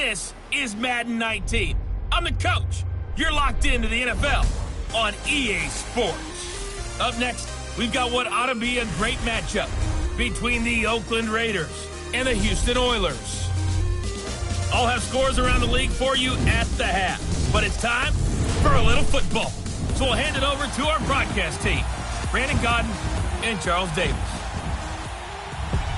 This is Madden 19. I'm the coach. You're locked into the NFL on EA Sports. Up next, we've got what ought to be a great matchup between the Oakland Raiders and the Houston Oilers. I'll have scores around the league for you at the half, but it's time for a little football. So we'll hand it over to our broadcast team, Brandon Godden and Charles Davis.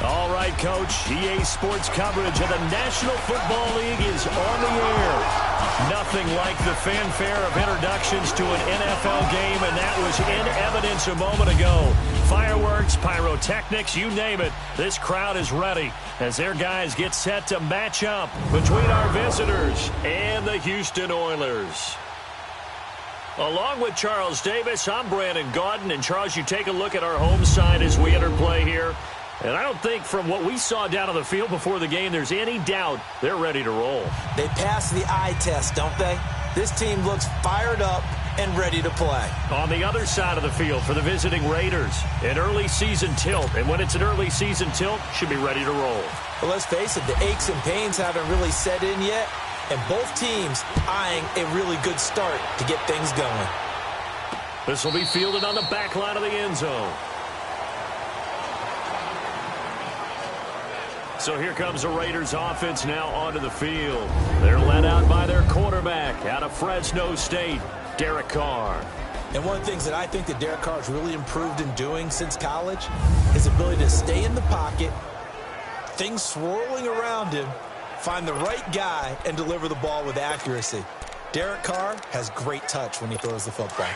All right, Coach. EA Sports coverage of the National Football League is on the air. Nothing like the fanfare of introductions to an NFL game, and that was in evidence a moment ago. Fireworks, pyrotechnics, you name it. This crowd is ready as their guys get set to match up between our visitors and the Houston Oilers. Along with Charles Davis, I'm Brandon Godden. And, Charles, you take a look at our home side as we enter play here. And I don't think from what we saw down on the field before the game there's any doubt they're ready to roll. They passed the eye test, don't they? This team looks fired up and ready to play. On the other side of the field for the visiting Raiders, an early season tilt. And when it's an early season tilt, should be ready to roll. Well, let's face it, the aches and pains haven't really set in yet. And both teams eyeing a really good start to get things going. This will be fielded on the back line of the end zone. So here comes the Raiders offense now onto the field. They're led out by their quarterback out of Fresno State, Derek Carr. And one of the things that I think that Derek Carr has really improved in doing since college, his ability to stay in the pocket, things swirling around him, find the right guy, and deliver the ball with accuracy. Derek Carr has great touch when he throws the football.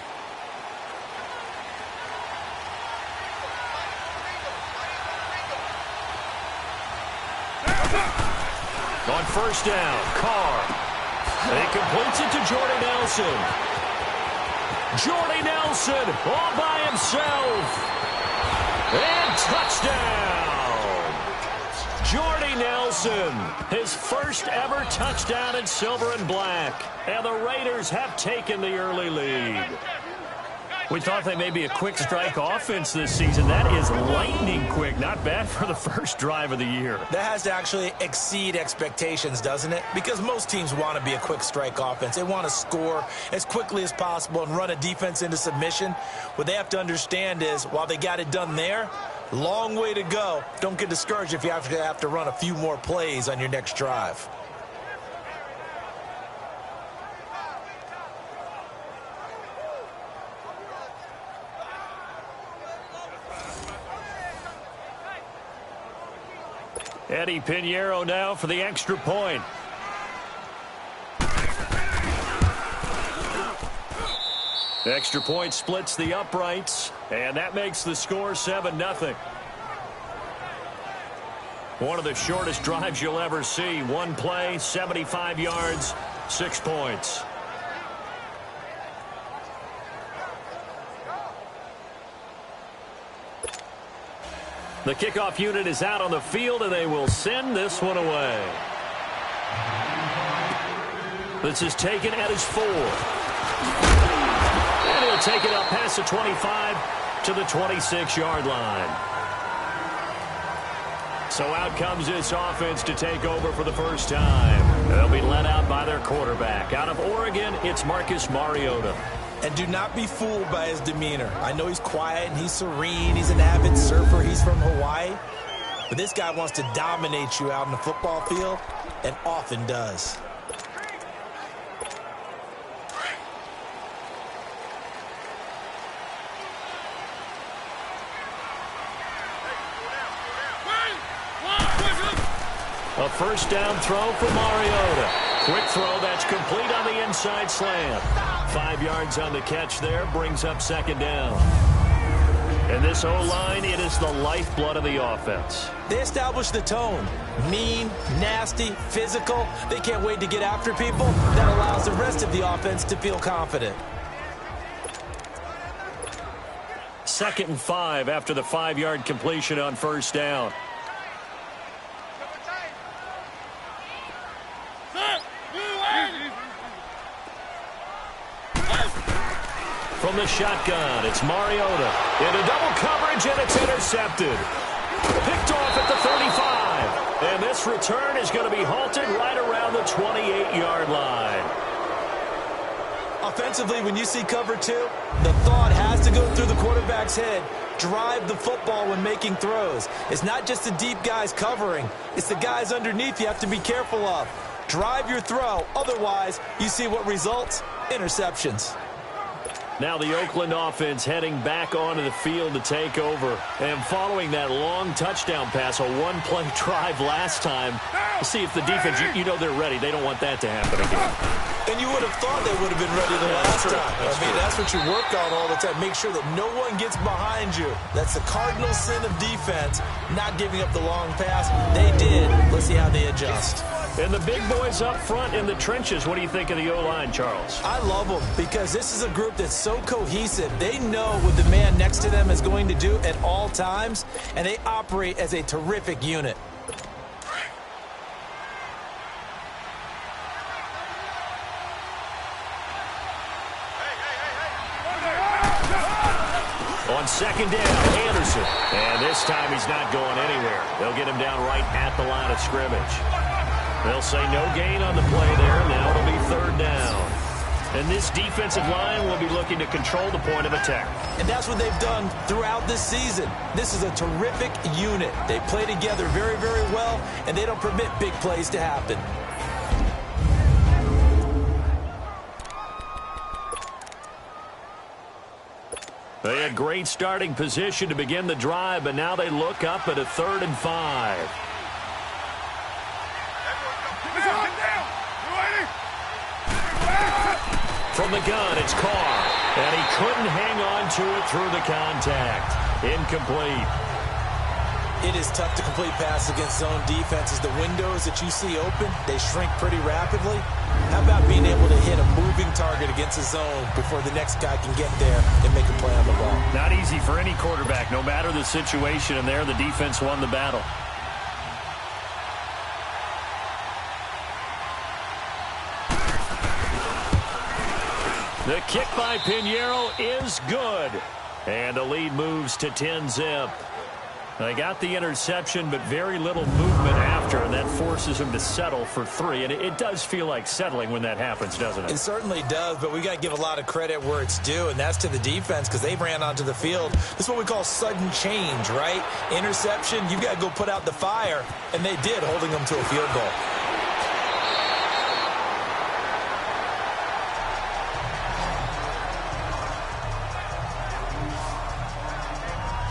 On first down, Carr. He completes it to Jordy Nelson. Jordy Nelson all by himself. And touchdown. Jordy Nelson, his first ever touchdown in silver and black. And the Raiders have taken the early lead. We thought they may be a quick strike offense this season. That is lightning quick. Not bad for the first drive of the year. That has to actually exceed expectations, doesn't it? Because most teams want to be a quick strike offense. They want to score as quickly as possible and run a defense into submission. What they have to understand is, while they got it done there, long way to go. Don't get discouraged if you have to run a few more plays on your next drive. Eddie Pinheiro now for the extra point. The extra point splits the uprights, and that makes the score 7-0. One of the shortest drives you'll ever see. One play, 75 yards, 6 points. The kickoff unit is out on the field, and they will send this one away. This is taken at his 4. And he'll take it up past the 25 to the 26-yard line. So out comes this offense to take over for the first time. They'll be led out by their quarterback. Out of Oregon, it's Marcus Mariota. And do not be fooled by his demeanor. I know he's quiet and he's serene. He's an avid surfer. He's from Hawaii. But this guy wants to dominate you out in the football field, and often does. A first down throw for Mariota. Quick throw that's complete on the inside slant. 5 yards on the catch there, brings up second down. And this O-line, it is the lifeblood of the offense. They establish the tone. Mean, nasty, physical. They can't wait to get after people. That allows the rest of the offense to feel confident. 2nd and 5 after the 5-yard completion on first down. From the shotgun, it's Mariota. Into double coverage, and it's intercepted. Picked off at the 35. And this This return is going to be halted right around the 28-yard line. Offensively, when you see cover two, the thought has to go through the quarterback's head. Drive the football when making throws. It's not just the deep guys covering. It's the guys underneath you have to be careful of. Drive your throw. Otherwise, you see what results? Interceptions. Now the Oakland offense heading back onto the field to take over. And following that long touchdown pass, a one-play drive last time, we'll see if the defense, you know they're ready. They don't want that to happen again. And you would have thought they would have been ready the last time. That's what you work on all the time. Make sure that no one gets behind you. That's the cardinal sin of defense, not giving up the long pass. They did. Let's see how they adjust. And the big boys up front in the trenches, what do you think of the O-line, Charles? I love them because this is a group that's so cohesive. They know what the man next to them is going to do at all times, and they operate as a terrific unit. On second down, Anderson. And this time he's not going anywhere. They'll get him down right at the line of scrimmage. They'll say no gain on the play there. Now it'll be third down. And this defensive line will be looking to control the point of attack. And that's what they've done throughout this season. This is a terrific unit. They play together very, very well, and they don't permit big plays to happen. They had great starting position to begin the drive, but now they look up at a 3rd and 5. From the gun, it's Carr. And he couldn't hang on to it through the contact. Incomplete. It is tough to complete pass against zone defenses. The windows that you see open, they shrink pretty rapidly. How about being able to hit a moving target against a zone before the next guy can get there and make a play on the ball? Not easy for any quarterback, no matter the situation, and there the defense won the battle. The kick by Pinheiro is good. And the lead moves to 10-zip. They got the interception, but very little movement after, and that forces them to settle for 3. And it does feel like settling when that happens, doesn't it? It certainly does, but we got to give a lot of credit where it's due, and that's to the defense because they ran onto the field. This is what we call sudden change, right? Interception, you've got to go put out the fire, and they did, holding them to a field goal.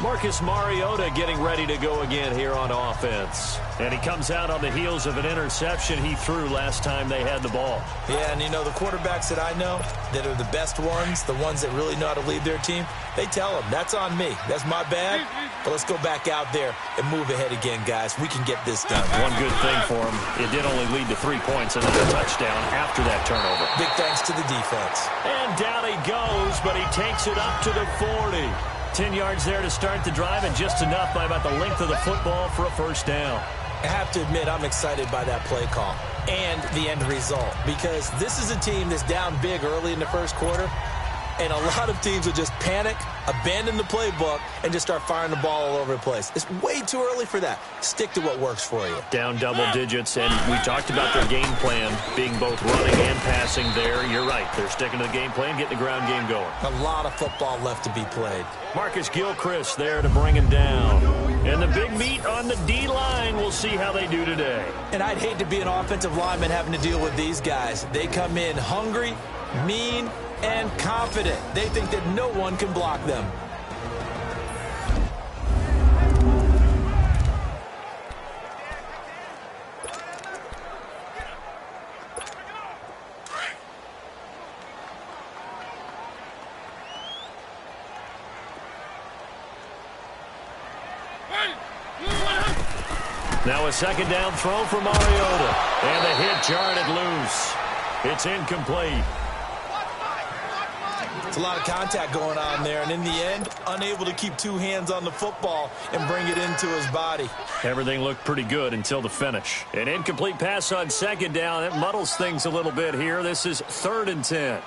Marcus Mariota getting ready to go again here on offense. And he comes out on the heels of an interception he threw last time they had the ball. Yeah, and you know, the quarterbacks that I know that are the best ones, the ones that really know how to lead their team, they tell them, that's on me. That's my bad. But let's go back out there and move ahead again, guys. We can get this done. One good thing for him, it did only lead to 3 points and then a touchdown after that turnover. Big thanks to the defense. And down he goes, but he takes it up to the 40. 10 yards there to start the drive, and just enough by about the length of the football for a first down. I have to admit, I'm excited by that play call and the end result because this is a team that's down big early in the first quarter, and a lot of teams will just panic, abandon the playbook, and just start firing the ball all over the place. It's way too early for that. Stick to what works for you. Down double digits, and we talked about their game plan being both running and passing there. You're right. They're sticking to the game plan, getting the ground game going. A lot of football left to be played. Marcus Gilchrist there to bring him down. And the big meat on the D-line, we'll see how they do today. And I'd hate to be an offensive lineman having to deal with these guys. They come in hungry, mean, and confident. They think that no one can block them. Now a second down throw for Mariota. And the hit jarred it loose. It's incomplete. It's a lot of contact going on there, and in the end, unable to keep two hands on the football and bring it into his body. Everything looked pretty good until the finish. An incomplete pass on second down. It muddles things a little bit here. This is 3rd and 10.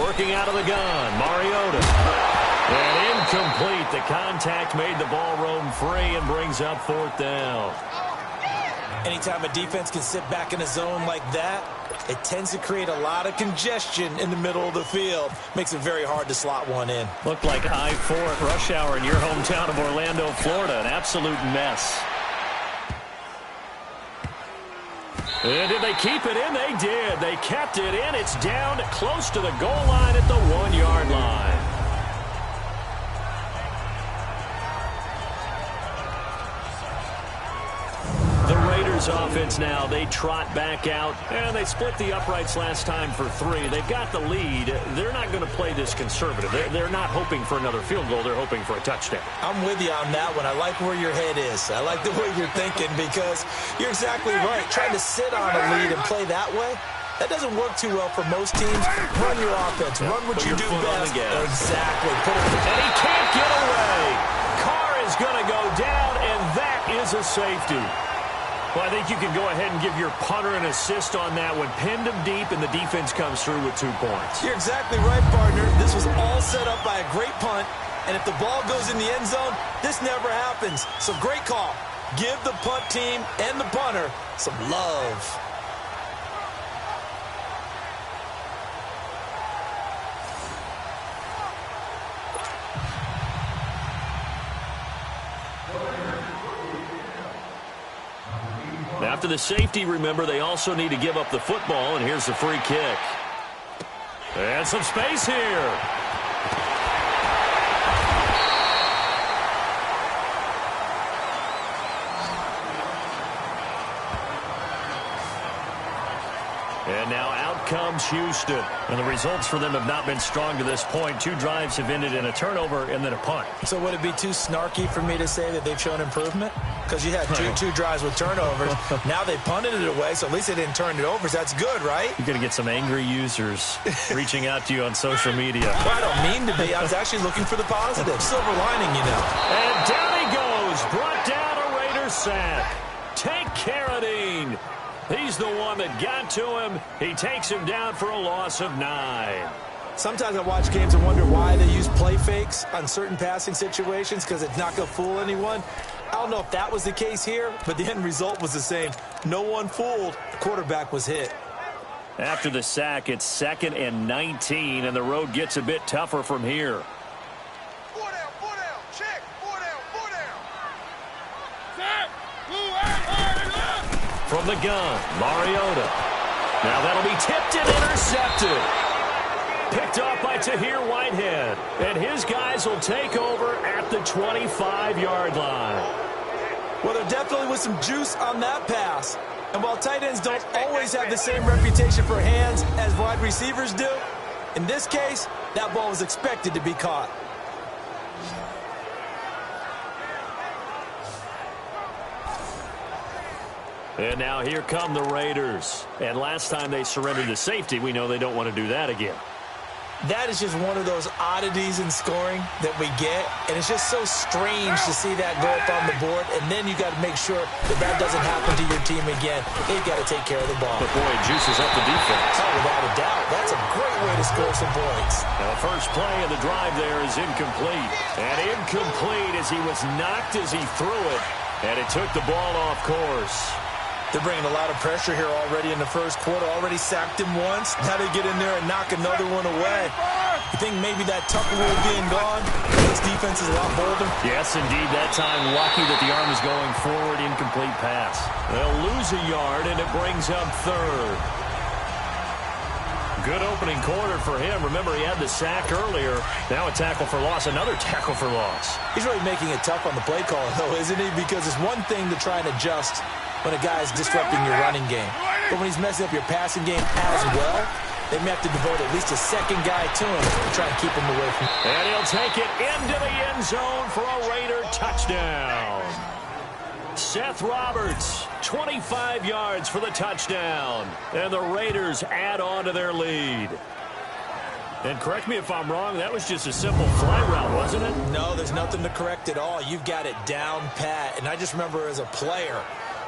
Working out of the gun, Mariota. And Incomplete. The contact made the ball roam free and brings up 4th down. Anytime a defense can sit back in a zone like that, it tends to create a lot of congestion in the middle of the field. Makes it very hard to slot one in. Looked like I-4 at rush hour in your hometown of Orlando, Florida. An absolute mess. And did they keep it in? They did. They kept it in. It's down close to the goal line at the 1-yard line. The Raiders offense now, they trot back out, and they split the uprights last time for 3. They've got the lead. They're not going to play this conservative. They're not hoping for another field goal. They're hoping for a touchdown. I'm with you on that one. I like where your head is. I like the way you're thinking because you're exactly right. Trying to sit on a lead and play that way, that doesn't work too well for most teams. Run your offense. Run what you do best. Exactly. And he can't get away. Carr is going to go down, and that is a safety. Well, I think you can go ahead and give your punter an assist on that one. Pinned him deep, and the defense comes through with 2 points. You're exactly right, partner. This was all set up by a great punt, and if the ball goes in the end zone, this never happens. So great call. Give the punt team and the punter some love. After the safety, remember, they also need to give up the football, and here's the free kick. And some space here. And now out comes Houston. And the results for them have not been strong to this point. 2 drives have ended in a turnover and then a punt. So would it be too snarky for me to say that they've shown improvement? Because you had two drives with turnovers. Now they punted it away, so at least they didn't turn it over. So that's good, right? You're going to get some angry users reaching out to you on social media. Well, I don't mean to be. I was actually looking for the positive. Silver lining, you know. And down he goes. Brought down a Raiders sack. Take Carradine. He's the one that got to him. He takes him down for a loss of 9. Sometimes I watch games and wonder why they use play fakes on certain passing situations because it's not going to fool anyone. I don't know if that was the case here, but the end result was the same. No one fooled. The quarterback was hit. After the sack, it's 2nd and 19, and the road gets a bit tougher from here. 4 down, check, 4 down. Set, from the gun, Mariota. Now that'll be tipped and intercepted. Picked off by Tahir Whitehead. And his guys will take over at the 25-yard line. Well, there definitely was some juice on that pass. And while tight ends don't always have the same reputation for hands as wide receivers do, in this case, that ball was expected to be caught. And now here come the Raiders. And last time they surrendered to safety, we know they don't want to do that again. That is just one of those oddities in scoring that we get, and it's just so strange to see that go up on the board, and then you got to make sure that that doesn't happen to your team again. They've got to take care of the ball. But boy, it juices up the defense. Oh, without a doubt. That's a great way to score some points. Now, the first play of the drive there is incomplete. And incomplete as he was knocked as he threw it, and it took the ball off course. They're bringing a lot of pressure here already in the first quarter. Already sacked him once. Now they get in there and knock another one away. You think maybe that Tucker rule being gone makes defense is a lot bolder? Yes, indeed. That time lucky that the arm is going forward. Incomplete pass. They'll lose a yard, and it brings up 3rd. Good opening quarter for him. Remember, he had the sack earlier. Now a tackle for loss. Another tackle for loss. He's really making it tough on the play call, though, isn't he? Because it's one thing to try and adjust when a guy is disrupting your running game. But when he's messing up your passing game as well, they may have to devote at least a second guy to him to try and keep him away from him. And he'll take it into the end zone for a Raider touchdown. Seth Roberts, 25 yards for the touchdown. And the Raiders add on to their lead. And correct me if I'm wrong, that was just a simple fly route, wasn't it? No, there's nothing to correct at all. You've got it down pat. And I just remember as a player,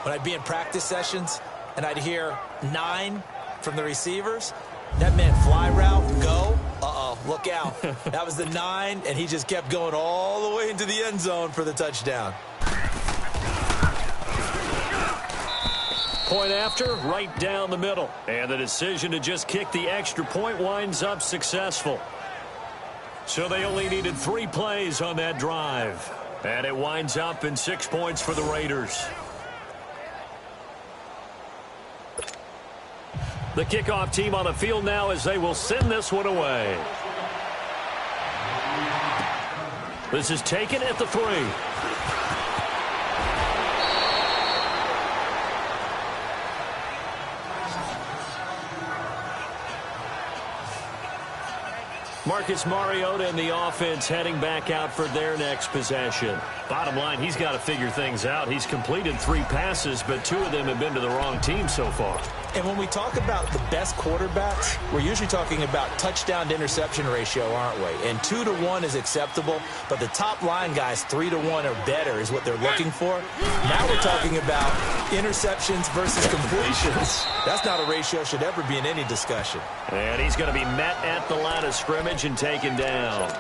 when I'd be in practice sessions and I'd hear 9 from the receivers, that meant fly route, go. Look out. That was the 9, and he just kept going all the way into the end zone for the touchdown. Point after, right down the middle. And the decision to just kick the extra point winds up successful. So they only needed 3 plays on that drive. And it winds up in 6 points for the Raiders. The kickoff team on the field now as they will send this one away. This is taken at the 3. Marcus Mariota and the offense heading back out for their next possession. Bottom line, he's got to figure things out. He's completed 3 passes, but 2 of them have been to the wrong team so far. And when we talk about the best quarterbacks, we're usually talking about touchdown to interception ratio, aren't we? And 2 to 1 is acceptable, but the top line guys, 3 to 1 or better is what they're looking for. Now we're talking about interceptions versus completions. That's not a ratio should ever be in any discussion. And he's going to be met at the line of scrimmage and taken down.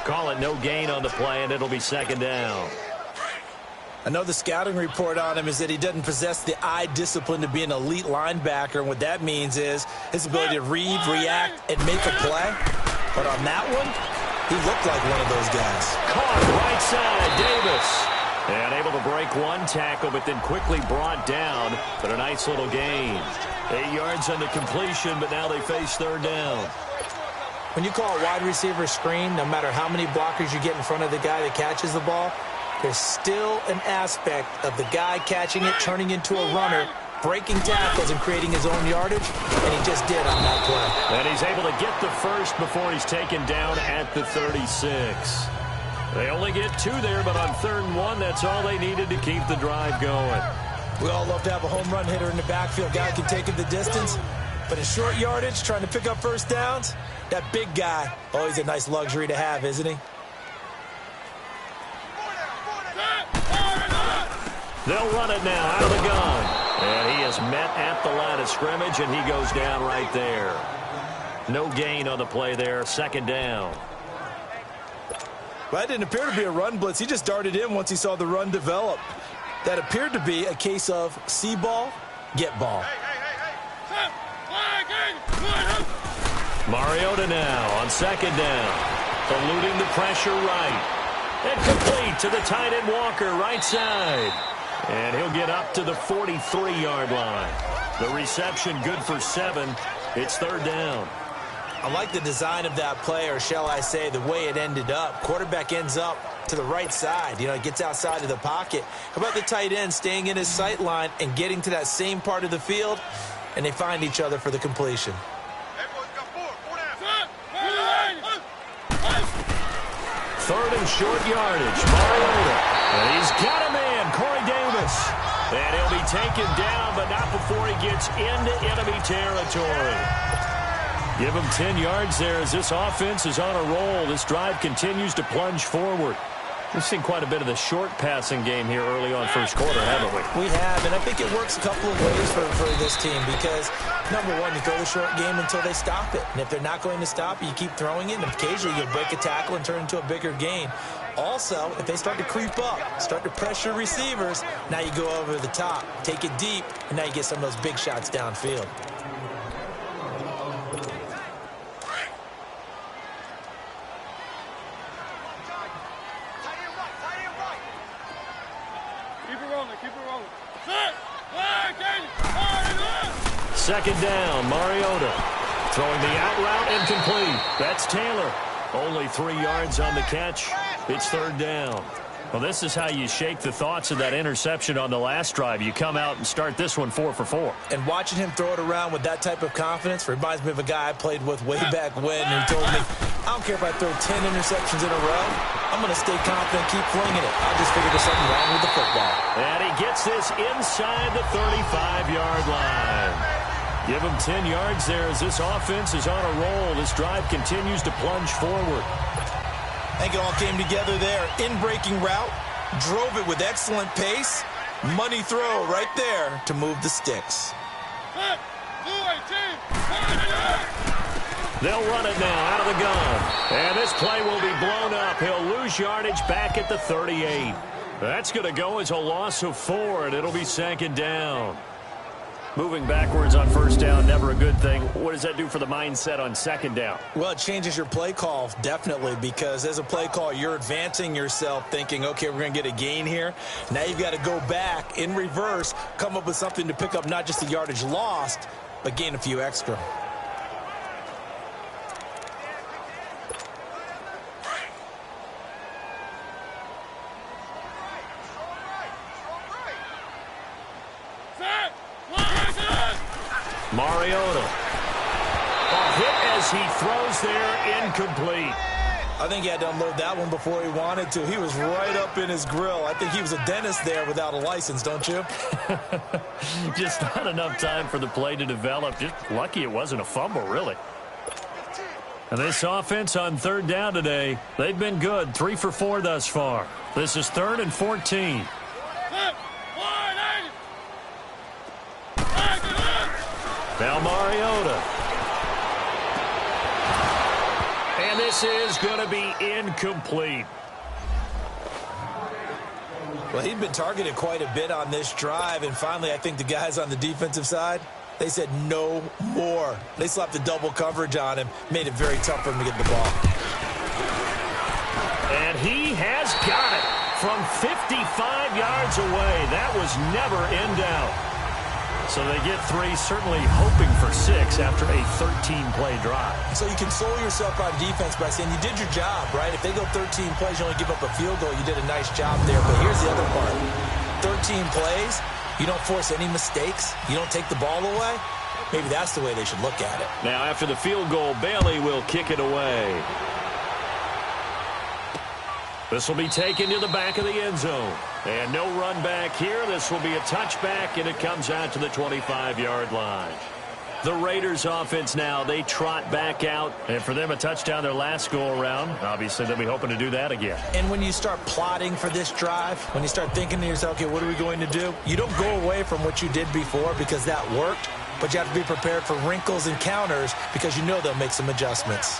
Call it no gain on the play, and it'll be 2nd down. I know the scouting report on him is that he doesn't possess the eye discipline to be an elite linebacker, and what that means is his ability to read, react, and make a play. But on that one, he looked like one of those guys. Caught right side, Davis. And able to break 1 tackle, but then quickly brought down. But a nice little gain. 8 yards on the completion, but now they face 3rd down. When you call a wide receiver screen, no matter how many blockers you get in front of the guy that catches the ball, there's still an aspect of the guy catching it, turning into a runner, breaking tackles and creating his own yardage, and he just did on that play. And he's able to get the first before he's taken down at the 36. They only get 2 there, but on 3rd and 1, that's all they needed to keep the drive going. We all love to have a home run hitter in the backfield. Guy can take it the distance, but in short yardage, trying to pick up first downs, that big guy, always a nice luxury to have, isn't he? They'll run it now out of the gun. And he is met at the line of scrimmage, and he goes down right there. No gain on the play there, 2nd down. Well, that didn't appear to be a run blitz. He just darted in once he saw the run develop. That appeared to be a case of see ball, get ball. Mariota now on 2nd down. Eluding the pressure right. And complete to the tight end Walker, right side. And he'll get up to the 43-yard line. The reception good for 7. It's 3rd down. I like the design of that play, or shall I say the way it ended up. Quarterback ends up to the right side. You know, he gets outside of the pocket. How about the tight end staying in his sight line and getting to that same part of the field, and they find each other for the completion. 3rd and short yardage. Mariota. And he's got a man, Corey Davis. And he'll be taken down, but not before he gets into enemy territory. Give him 10 yards there as this offense is on a roll. This drive continues to plunge forward. We've seen quite a bit of the short passing game here early on first quarter, haven't we? We have, and I think it works a couple of ways for this team because, number one, you throw the short game until they stop it. And if they're not going to stop it, you keep throwing it, and occasionally you'll break a tackle and turn into a bigger gain. Also, if they start to creep up, start to pressure receivers, now you go over the top, take it deep, and now you get some of those big shots downfield. Second down, Mariota. Throwing the out route incomplete. That's Taylor. Only 3 yards on the catch. It's 3rd down. Well, this is how you shake the thoughts of that interception on the last drive. You come out and start this one 4 for 4. And watching him throw it around with that type of confidence reminds me of a guy I played with way back when who told me, I don't care if I throw 10 interceptions in a row. I'm going to stay confident, keep flinging it. I just figured there's something wrong with the football. And he gets this inside the 35-yard line. Give him 10 yards there as this offense is on a roll. This drive continues to plunge forward. I think it all came together there. In-breaking route, drove it with excellent pace. Money throw right there to move the sticks. They'll run it now out of the gun. And this play will be blown up. He'll lose yardage back at the 38. That's going to go as a loss of 4, and it'll be 2nd down. Moving backwards on 1st down, never a good thing. What does that do for the mindset on 2nd down? Well, it changes your play call, definitely, because as a play call, you're advancing yourself thinking, okay, we're going to get a gain here. Now you've got to go back in reverse, come up with something to pick up not just the yardage lost, but gain a few extra. Mariota. A hit as he throws there, incomplete. I think he had to unload that one before he wanted to. He was right up in his grill. I think he was a dentist there without a license, don't you? Just not enough time for the play to develop. Just lucky it wasn't a fumble, really. And this offense on 3rd down today, they've been good. 3 for 4 thus far. This is 3rd and 14. Now Mariota. And this is going to be incomplete. Well, he'd been targeted quite a bit on this drive, and finally I think the guys on the defensive side, they said no more. They slapped the double coverage on him, made it very tough for him to get the ball. And he has got it from 55 yards away. That was never in doubt. So they get 3, certainly hoping for 6 after a 13-play drive. So you console yourself on defense by saying you did your job, right? If they go 13 plays, you only give up a field goal, you did a nice job there. But here's the other part. 13 plays, you don't force any mistakes, you don't take the ball away. Maybe that's the way they should look at it. Now after the field goal, Bailey will kick it away. This will be taken to the back of the end zone. And no run back here. This will be a touchback, and it comes out to the 25-yard line. The Raiders offense now, they trot back out. And for them, a touchdown their last go-around. Obviously, they'll be hoping to do that again. And when you start plotting for this drive, when you start thinking to yourself, okay, what are we going to do? You don't go away from what you did before because that worked. But you have to be prepared for wrinkles and counters because you know they'll make some adjustments.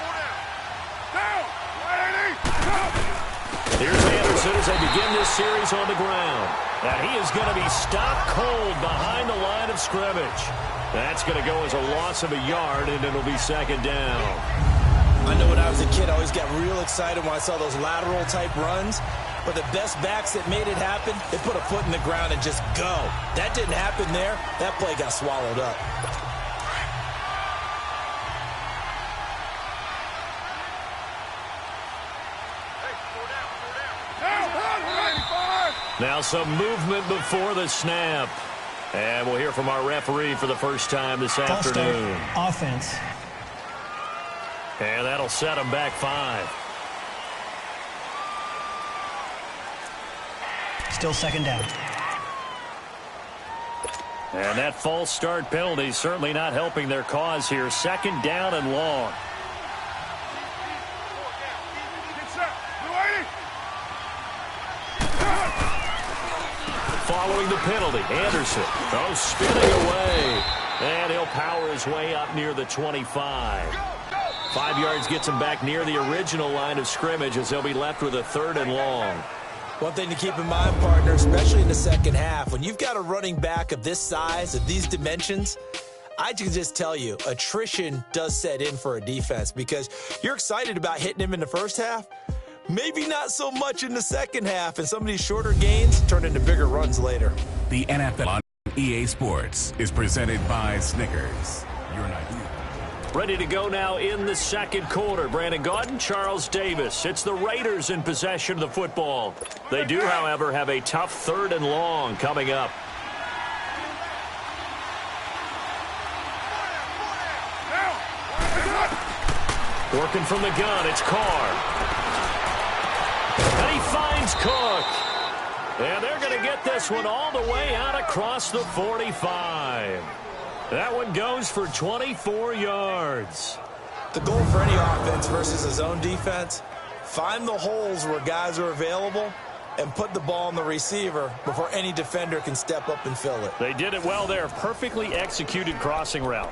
Here's Anderson as they begin this series on the ground. And he is going to be stopped cold behind the line of scrimmage. That's going to go as a loss of a yard, and it'll be 2nd down. I know when I was a kid, I always got real excited when I saw those lateral-type runs. But the best backs that made it happen, they put a foot in the ground and just go. That didn't happen there. That play got swallowed up. Now some movement before the snap. And we'll hear from our referee for the first time this afternoon. Offense. And that'll set them back 5. Still 2nd down. And that false start penalty certainly not helping their cause here. 2nd down and long. Following the penalty, Anderson, spinning away. And he'll power his way up near the 25. 5 yards gets him back near the original line of scrimmage as they'll be left with a 3rd and long. One thing to keep in mind, partner, especially in the second half, when you've got a running back of this size, of these dimensions, I can just tell you, attrition does set in for a defense because you're excited about hitting him in the first half. Maybe not so much in the second half, and some of these shorter gains turn into bigger runs later. The NFL on EA Sports is presented by Snickers. You're not you. Ready to go now in the 2nd quarter. Brandon Gaudin, Charles Davis. It's the Raiders in possession of the football. They do, however, have a tough 3rd and long coming up. Working from the gun, it's Carr. And he finds Cook. And they're going to get this one all the way out across the 45. That one goes for 24 yards. The goal for any offense versus a zone defense, find the holes where guys are available and put the ball on the receiver before any defender can step up and fill it. They did it well there. Perfectly executed crossing route.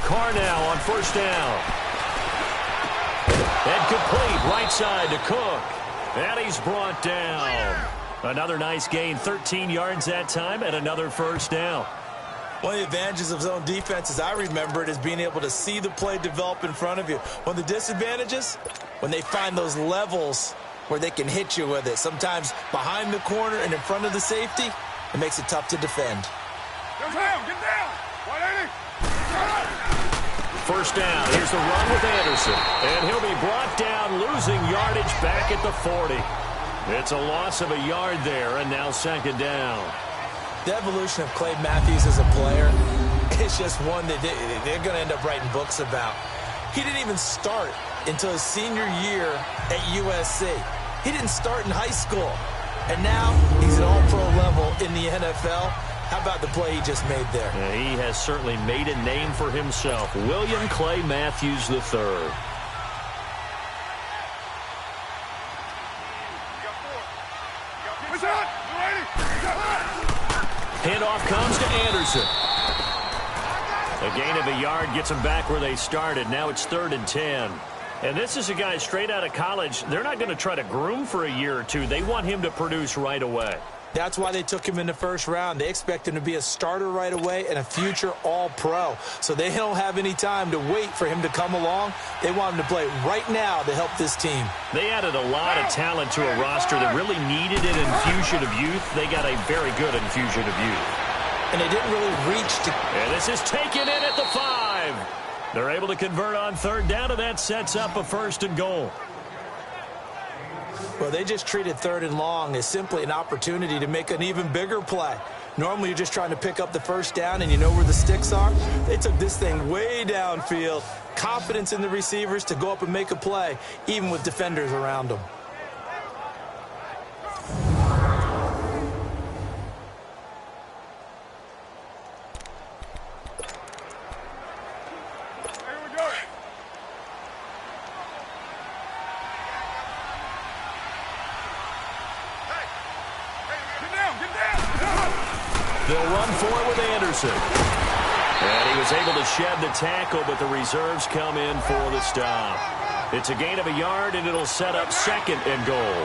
Carr now on first down. And complete right side to Cook. And he's brought down. Another nice gain, 13 yards that time, and another first down. One of the advantages of zone defense, as I remember it, is being able to see the play develop in front of you. One of the disadvantages, when they find those levels where they can hit you with it. Sometimes behind the corner and in front of the safety, it makes it tough to defend. Get down! 180! First down. Here's the run with Anderson. And he'll be brought down, losing yardage back at the 40. It's a loss of a yard there, and now second down. The evolution of Clay Matthews as a player is just one that they're going to end up writing books about. He didn't even start until his senior year at USC. He didn't start in high school. And now he's at all-pro level in the NFL. How about the play he just made there? Yeah, he has certainly made a name for himself. William Clay Matthews III. Handoff comes to Anderson. A gain of a yard gets them back where they started. Now it's 3rd and 10. And this is a guy straight out of college. They're not going to try to groom for a year or two. They want him to produce right away. That's why they took him in the first round. They expect him to be a starter right away and a future all-pro. So they don't have any time to wait for him to come along. They want him to play right now to help this team. They added a lot of talent to a roster that really needed an infusion of youth. They got a very good infusion of youth. And they didn't really reach to... And this is taken in at the 5. They're able to convert on 3rd down, and that sets up a 1st and goal. Well, they just treated 3rd and long as simply an opportunity to make an even bigger play. Normally, you're just trying to pick up the first down and you know where the sticks are. They took this thing way downfield. Confidence in the receivers to go up and make a play, even with defenders around them. They'll run for it with Anderson. And he was able to shed the tackle, but the reserves come in for the stop. It's a gain of a yard, and it'll set up 2nd and goal.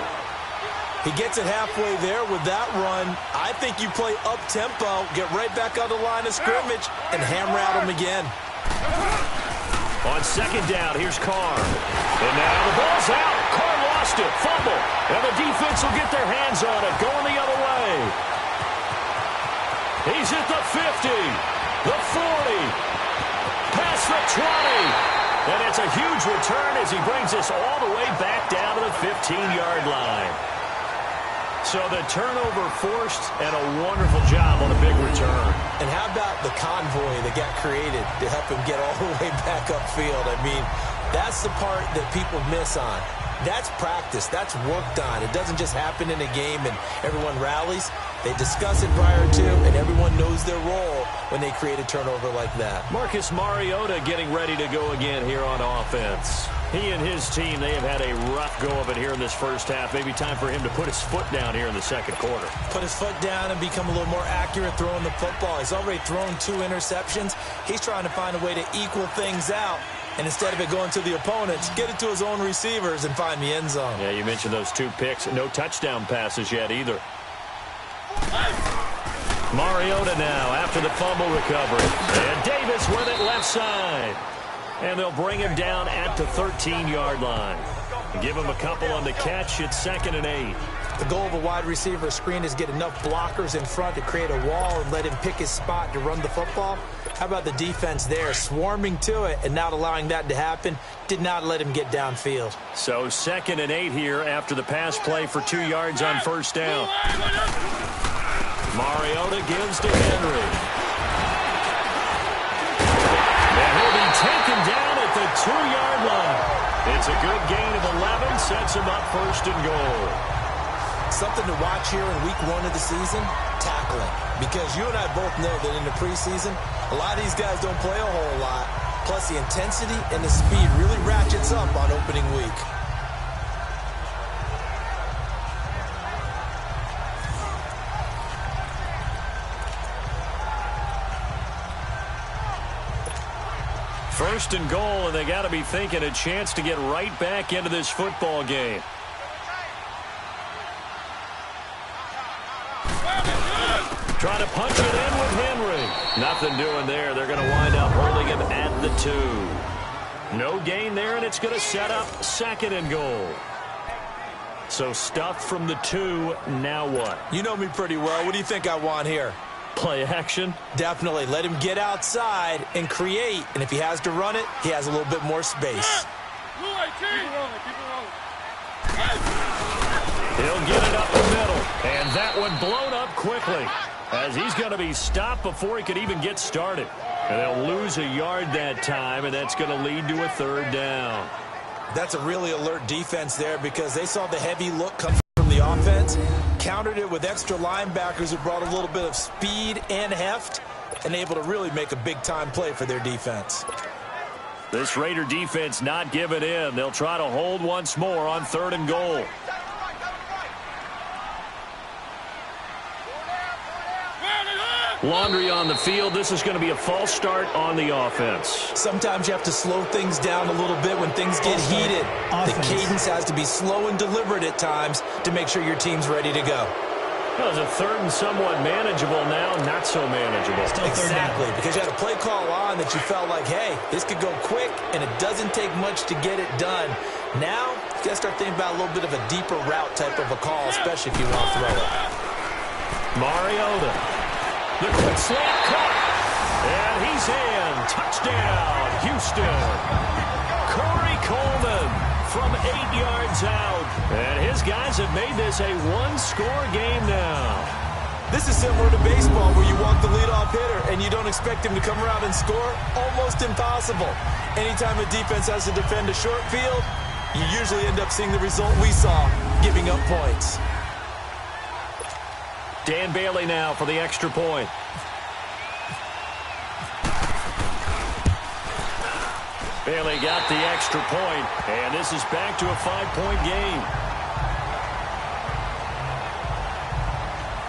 He gets it halfway there with that run. I think you play up-tempo, get right back on the line of scrimmage, and hammer at him again. On 2nd down, here's Carr. And now the ball's out. Carr lost it. Fumble. And the defense will get their hands on it, going the other way. He's at the 50, the 40, past the 20. And it's a huge return as he brings us all the way back down to the 15-yard line. So the turnover forced and a wonderful job on a big return. And how about the convoy that got created to help him get all the way back upfield? I mean, that's the part that people miss on. That's practice. That's work done. It doesn't just happen in a game and everyone rallies. They discuss it prior to, and everyone knows their role when they create a turnover like that. Marcus Mariota getting ready to go again here on offense. He and his team, they have had a rough go of it here in this first half. Maybe time for him to put his foot down here in the 2nd quarter. Put his foot down and become a little more accurate throwing the football. He's already thrown 2 interceptions. He's trying to find a way to equal things out. And instead of it going to the opponents, get it to his own receivers and find the end zone. Yeah, you mentioned those 2 picks. No touchdown passes yet either. Mariota now after the fumble recovery. And Davis with it left side. And they'll bring him down at the 13-yard line. Give him a couple on the catch. It's 2nd and 8. The goal of a wide receiver screen is get enough blockers in front to create a wall and let him pick his spot to run the football. How about the defense there, swarming to it and not allowing that to happen? Did not let him get downfield. So 2nd and 8 here after the pass play for 2 yards on first down. Mariota gives to Henry. And he'll be taken down at the 2-yard line. It's a good gain of 11, sets him up 1st and goal. Something to watch here in week 1 of the season, tackling. Because you and I both know that in the preseason, a lot of these guys don't play a whole lot. Plus the intensity and the speed really ratchets up on opening week. First and goal, and they got to be thinking a chance to get right back into this football game. Trying to punch it in with Henry. Nothing doing there. They're going to wind up holding him at the 2. No gain there, and it's going to set up second and goal. So stuffed from the 2. Now what? You know me pretty well. What do you think I want here? Play action? Definitely. Let him get outside and create. And if he has to run it, he has a little bit more space. He'll get it up the middle. And that one blown up quickly, as he's going to be stopped before he could even get started. And they'll lose a yard that time, and that's going to lead to a third down. That's a really alert defense there, because they saw the heavy look come from the offense, countered it with extra linebackers who brought a little bit of speed and heft, and able to really make a big-time play for their defense. This Raider defense not giving in. They'll try to hold once more on third and goal. Laundry on the field. This is going to be a false start on the offense. Sometimes you have to slow things down a little bit when things get heated. The cadence has to be slow and deliberate at times to make sure your team's ready to go. That was a third and somewhat manageable, now not so manageable. Exactly, because you had a play call on that you felt like, hey, this could go quick, and it doesn't take much to get it done. Now, you got to start thinking about a little bit of a deeper route type of a call, especially if you want to throw it. Mariota. The quick slant caught. And he's in. Touchdown, Houston. Corey Coleman from 8 yards out. And his guys have made this a one-score game now. This is similar to baseball, where you walk the leadoff hitter and you don't expect him to come around and score. Almost impossible. Anytime a defense has to defend a short field, you usually end up seeing the result we saw, giving up points. Dan Bailey now for the extra point. Bailey got the extra point, and this is back to a 5-point game.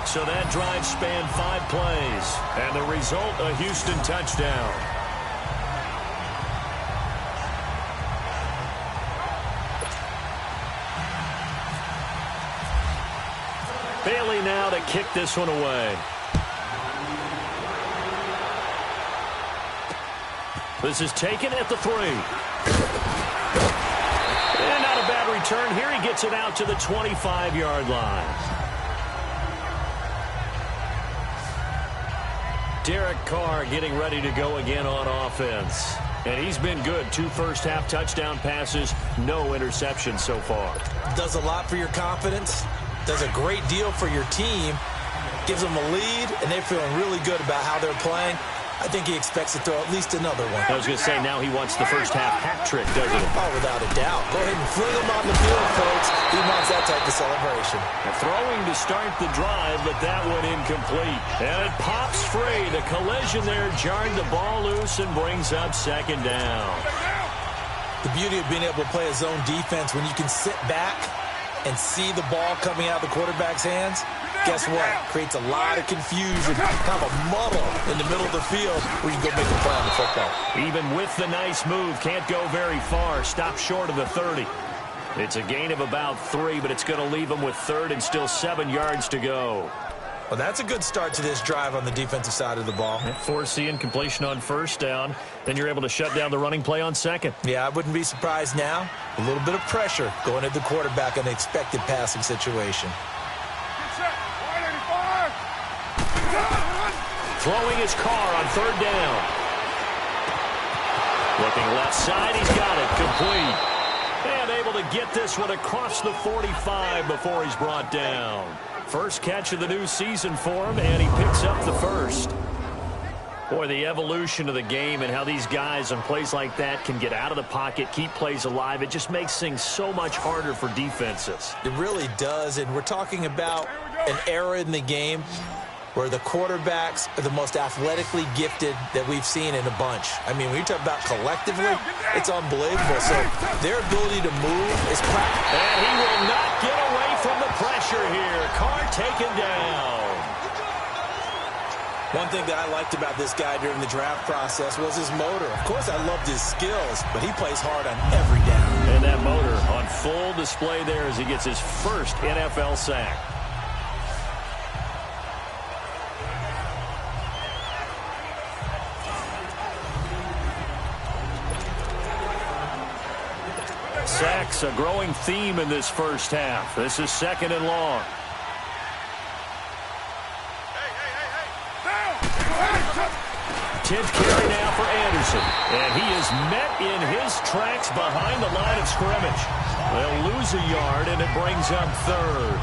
So that drive spanned 5 plays, and the result, a Houston touchdown. Bailey now to kick this one away. This is taken at the 3. And not a bad return. Here he gets it out to the 25-yard line. Derek Carr getting ready to go again on offense. And he's been good. 2 first-half touchdown passes, no interceptions so far. Does a lot for your confidence. Does a great deal for your team, gives them a lead, and they're feeling really good about how they're playing. I think he expects to throw at least another one. I was going to say, now he wants the first half hat trick, doesn't he? Oh, without a doubt. Go ahead and fling him on the field, folks. He wants that type of celebration. Throwing to start the drive, but that one incomplete. And it pops free. The collision there jarred the ball loose and brings up second down. The beauty of being able to play a zone defense when you can sit back and see the ball coming out of the quarterback's hands, guess what? Creates a lot of confusion, kind of a muddle in the middle of the field where you can go make a play on the football. Even with the nice move, can't go very far. Stop short of the 30. It's a gain of about 3, but it's going to leave them with third and still 7 yards to go. Well, that's a good start to this drive on the defensive side of the ball. Force the incompletion on first down. Then you're able to shut down the running play on second. Yeah, I wouldn't be surprised now. A little bit of pressure going at the quarterback in an expected passing situation. Throwing his Carr on third down. Looking left side, he's got it. Complete. And able to get this one across the 45 before he's brought down. First catch of the new season for him, and he picks up the first. Boy, the evolution of the game and how these guys on plays like that can get out of the pocket, keep plays alive, it just makes things so much harder for defenses. It really does, and we're talking about an era in the game where the quarterbacks are the most athletically gifted that we've seen in a bunch. I mean, when you talk about collectively, it's unbelievable. So their ability to move is practical. And he will not get away from the pressure here. Carr taken down. One thing that I liked about this guy during the draft process was his motor. Of course, I loved his skills, but he plays hard on every down. And that motor on full display there as he gets his first NFL sack. Sacks, a growing theme in this first half. This is 2nd and long. 10th carry now for Anderson. And he is met in his tracks behind the line of scrimmage. They'll lose a yard, and it brings up 3rd.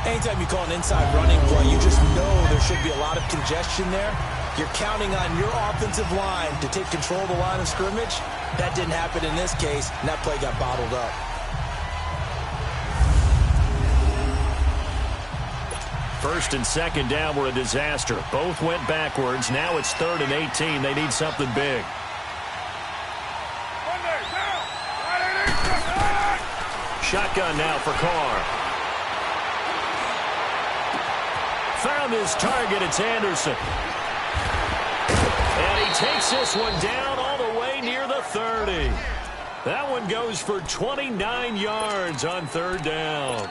Anytime you call an inside running play, you just know there should be a lot of congestion there. You're counting on your offensive line to take control of the line of scrimmage. That didn't happen in this case, and that play got bottled up. First and 2nd down were a disaster. Both went backwards. Now it's 3rd and 18. They need something big. Shotgun now for Carr. Found his target. It's Anderson. And he takes this one down all the way near the 30. That one goes for 29 yards on 3rd down.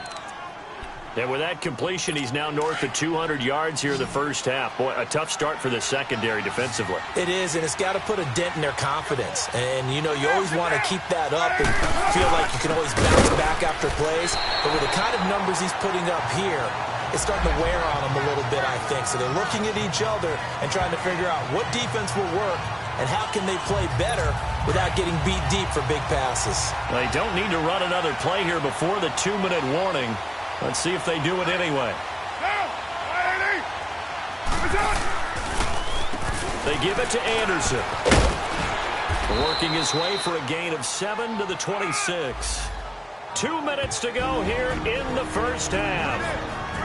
And with that completion, he's now north of 200 yards here in the first half. Boy, a tough start for the secondary defensively. It is, and it's got to put a dent in their confidence. And, you know, you always want to keep that up and feel like you can always bounce back after plays. But with the kind of numbers he's putting up here, it's starting to wear on them a little bit, I think. So they're looking at each other and trying to figure out what defense will work and how can they play better without getting beat deep for big passes. They don't need to run another play here before the 2-minute warning. Let's see if they do it anyway. They give it to Anderson. Working his way for a gain of 7 to the 26. 2 minutes to go here in the first half.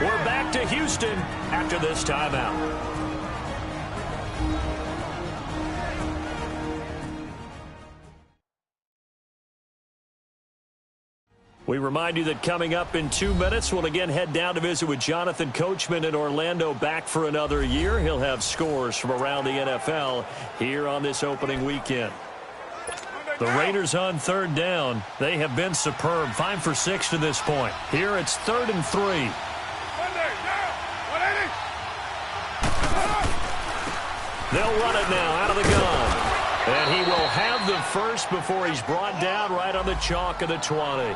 We're back to Houston after this timeout. We remind you that coming up in 2 minutes, we'll again head down to visit with Jonathan Coachman in Orlando, back for another year. He'll have scores from around the NFL here on this opening weekend. The Raiders on 3rd down. They have been superb, 5 for 6 to this point. Here it's 3rd and 3. They'll run it now out of the gun. And he will have the first before he's brought down right on the chalk of the 20.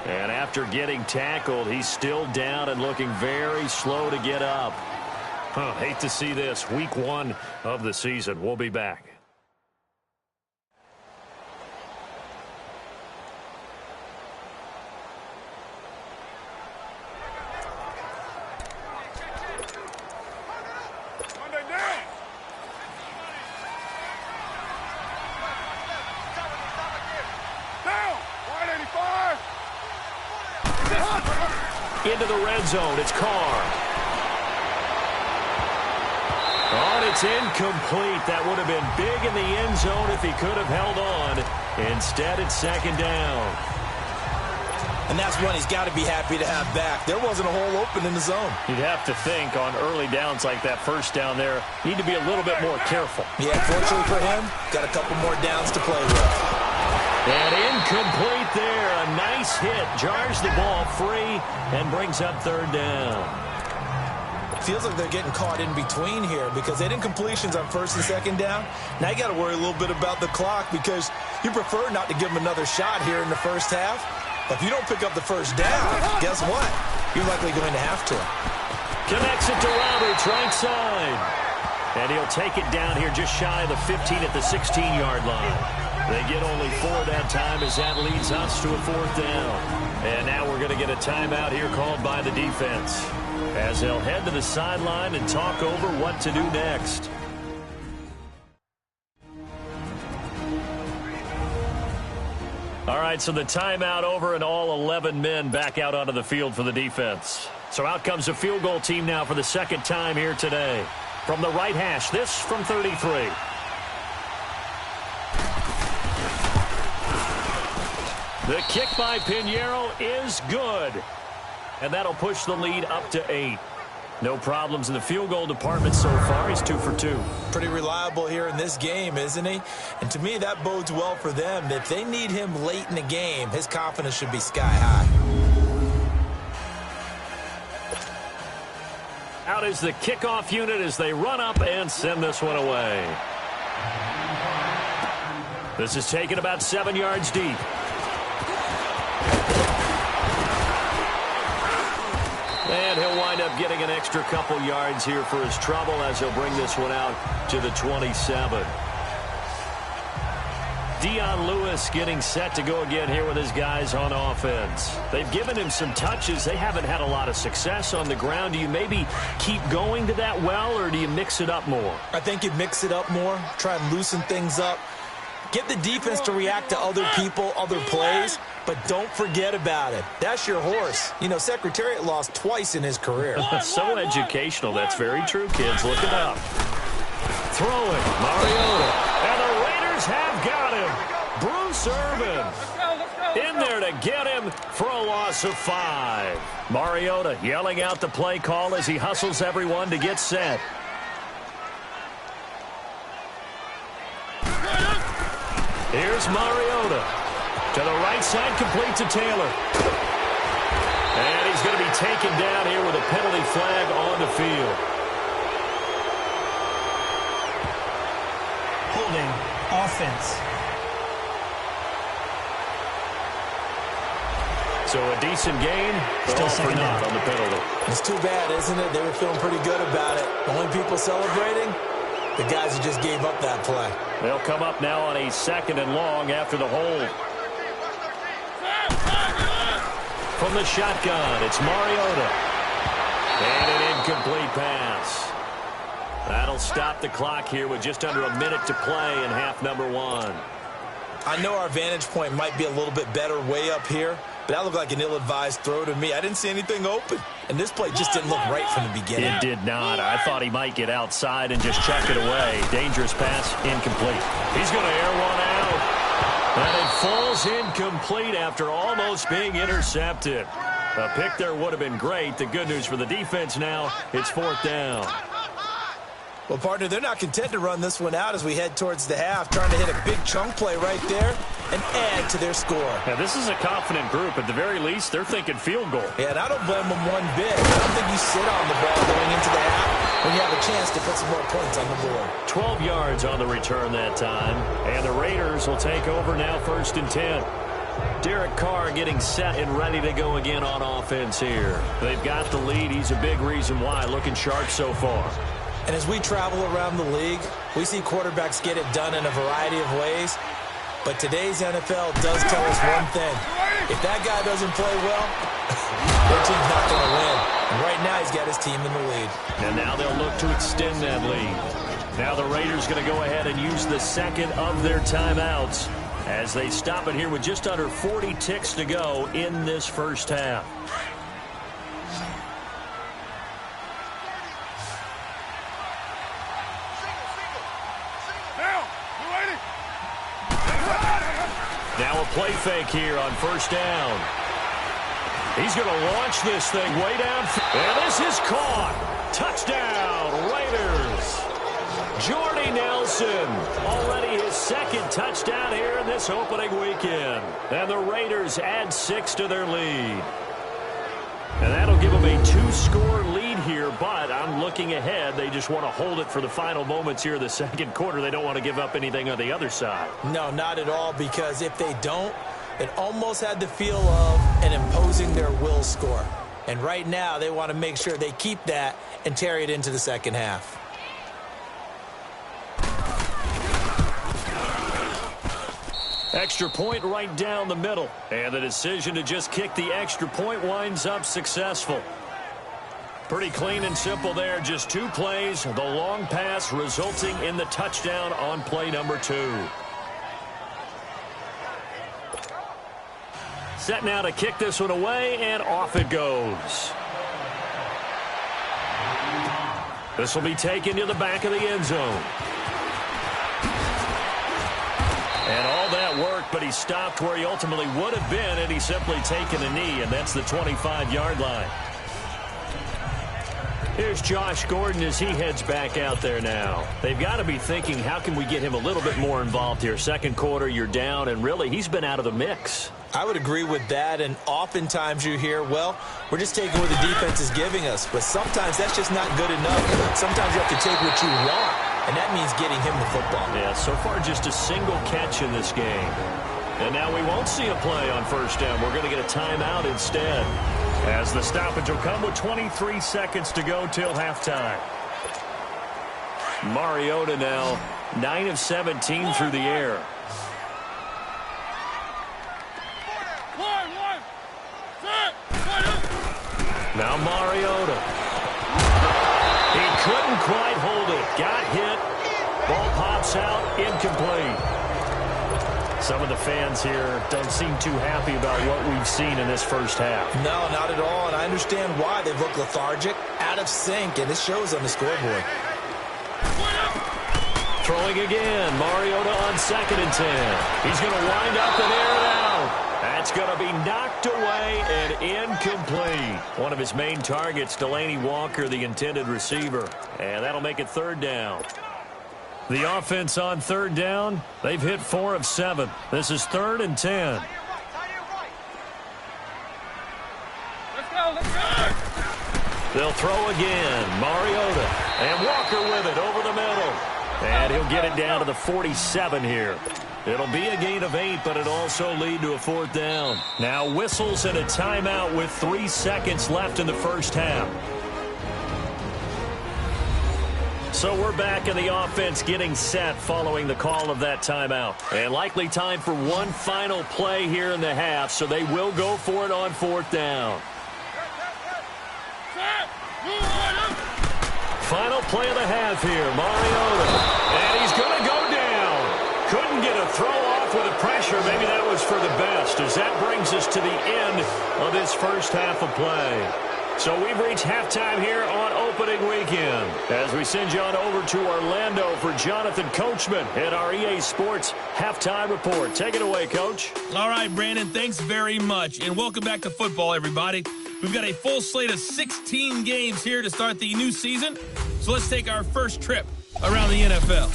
And after getting tackled, he's still down and looking very slow to get up. Hate to see this. Week 1 of the season. We'll be back. Into the red zone. It's Carr. Oh, and it's incomplete. That would have been big in the end zone if he could have held on. Instead, it's 2nd down. And that's one he's got to be happy to have back. There wasn't a hole open in the zone. You'd have to think on early downs like that, first down there, need to be a little bit more careful. Yeah, fortunately for him, got a couple more downs to play with. And incomplete there. A nice hit. Jars the ball free and brings up 3rd down. Feels like they're getting caught in between here because they did incompletions on 1st and 2nd down. Now you got to worry a little bit about the clock because you prefer not to give them another shot here in the first half. But if you don't pick up the first down, guess what? You're likely going to have to. Connects it to Roberts, right side. And he'll take it down here just shy of the 15 at the 16-yard line. They get only 4 that time as that leads us to a 4th down. And now we're going to get a timeout here called by the defense as they'll head to the sideline and talk over what to do next. All right, so the timeout over and all 11 men back out onto the field for the defense. So out comes the field goal team now for the 2nd time here today. From the right hash, this from 33. The kick by Pinheiro is good. And that'll push the lead up to 8. No problems in the field goal department so far. He's 2 for 2. Pretty reliable here in this game, isn't he? And to me, that bodes well for them. If they need him late in the game, his confidence should be sky high. Out is the kickoff unit as they run up and send this one away. This is taken about 7 yards deep. And he'll wind up getting an extra couple yards here for his trouble as he'll bring this one out to the 27. Dion Lewis getting set to go again here with his guys on offense. They've given him some touches. They haven't had a lot of success on the ground. Do you maybe keep going to that well, or do you mix it up more? I think you mix it up more, try and loosen things up. Get the defense to react to other people, other plays, but don't forget about it. That's your horse. You know, Secretariat lost twice in his career. So educational. That's very true, kids. Look it up. Throwing, Mariota. And the Raiders have got him. Bruce Irvin in there to get him for a loss of 5. Mariota yelling out the play call as he hustles everyone to get set. Here's Mariota. To the right side, complete to Taylor. And he's going to be taken down here with a penalty flag on the field. Holding offense. So a decent gain, but all for naught on the penalty. It's too bad, isn't it? They were feeling pretty good about it. The only people celebrating, the guys who just gave up that play. They'll come up now on a 2nd and long after the hold. From the shotgun, it's Mariota. And an incomplete pass. That'll stop the clock here with just under a minute to play in half number 1. I know our vantage point might be a little bit better way up here, but that looked like an ill-advised throw to me. I didn't see anything open, and this play just didn't look right from the beginning. It did not. I thought he might get outside and just chuck it away. Dangerous pass, incomplete. He's going to air one out, and it falls incomplete after almost being intercepted. A pick there would have been great. The good news for the defense now, it's 4th down. Well, partner, they're not content to run this one out as we head towards the half, trying to hit a big chunk play right there and add to their score. Now, this is a confident group. At the very least, they're thinking field goal. Yeah, and I don't blame them one bit. I don't think you sit on the ball going into the half when you have a chance to put some more points on the board. 12 yards on the return that time, and the Raiders will take over now 1st and 10. Derek Carr getting set and ready to go again on offense here. They've got the lead. He's a big reason why. Looking sharp so far. And as we travel around the league, we see quarterbacks get it done in a variety of ways. But today's NFL does tell us one thing. If that guy doesn't play well, their team's not going to win. And right now, he's got his team in the lead. And now they'll look to extend that lead. Now the Raiders going to go ahead and use the 2nd of their timeouts as they stop it here with just under 40 ticks to go in this first half. Now a play fake here on 1st down. He's going to launch this thing way down. And this is caught. Touchdown, Raiders. Jordy Nelson, already his 2nd touchdown here in this opening weekend. And the Raiders add 6 to their lead. And that'll give them a 2-score lead here, but I'm looking ahead. They just want to hold it for the final moments here of the 2nd quarter. They don't want to give up anything on the other side. No, not at all, because if they don't, it almost had the feel of an imposing their will score. And right now, they want to make sure they keep that and carry it into the 2nd half. Extra point right down the middle. And the decision to just kick the extra point winds up successful. Pretty clean and simple there. Just 2 plays. The long pass resulting in the touchdown on play number 2. Set now to kick this one away, and off it goes. This will be taken to the back of the end zone. And all that work, but he stopped where he ultimately would have been had he simply taken a knee, and that's the 25-yard line. Here's Josh Gordon as he heads back out there now. They've got to be thinking, how can we get him a little bit more involved here? Second quarter, you're down, and really, he's been out of the mix. I would agree with that, and oftentimes you hear, well, we're just taking what the defense is giving us, but sometimes that's just not good enough. Sometimes you have to take what you want, and that means getting him the football. Yeah, so far just a single catch in this game. And now we won't see a play on first down. We're going to get a timeout instead, as the stoppage will come with 23 seconds to go till halftime. Mariota now 9 of 17 through the air. Now Mariota. He couldn't quite hold it. Got hit. Ball pops out. Incomplete. Some of the fans here don't seem too happy about what we've seen in this first half. No, not at all, and I understand why. They've looked lethargic, out of sync, and it shows on the scoreboard. Throwing again. Mariota on 2nd and 10. He's going to wind up and air it out. That's going to be knocked away and incomplete. One of his main targets, Delaney Walker, the intended receiver. And that'll make it 3rd down. The offense on 3rd down, they've hit 4 of 7. This is 3rd and 10. Let's go, let's go! They'll throw again. Mariota. And Walker with it over the middle. And he'll get it down to the 47 here. It'll be a gain of 8, but it'll also lead to a 4th down. Now whistles and a timeout with 3 seconds left in the first half. So we're back in the offense getting set following the call of that timeout. And likely time for one final play here in the half, so they will go for it on 4th down. Final play of the half here, Mariota. And he's going to go down. Couldn't get a throw off with the pressure. Maybe that was for the best, as that brings us to the end of this first half of play. So we've reached halftime here on opening weekend, as we send you on over to Orlando for Jonathan Coachman at our EA Sports Halftime Report. Take it away, Coach. All right, Brandon, thanks very much, and welcome back to football, everybody. We've got a full slate of 16 games here to start the new season, so let's take our first trip around the NFL.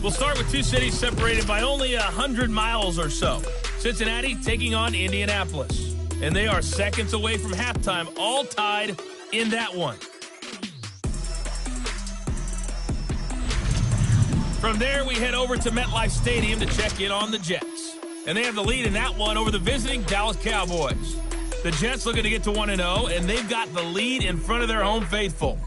We'll start with two cities separated by only 100 miles or so. Cincinnati taking on Indianapolis. And they are seconds away from halftime, all tied in that one. From there, we head over to MetLife Stadium to check in on the Jets. And they have the lead in that one over the visiting Dallas Cowboys. The Jets looking to get to 1-0, and they've got the lead in front of their home faithful.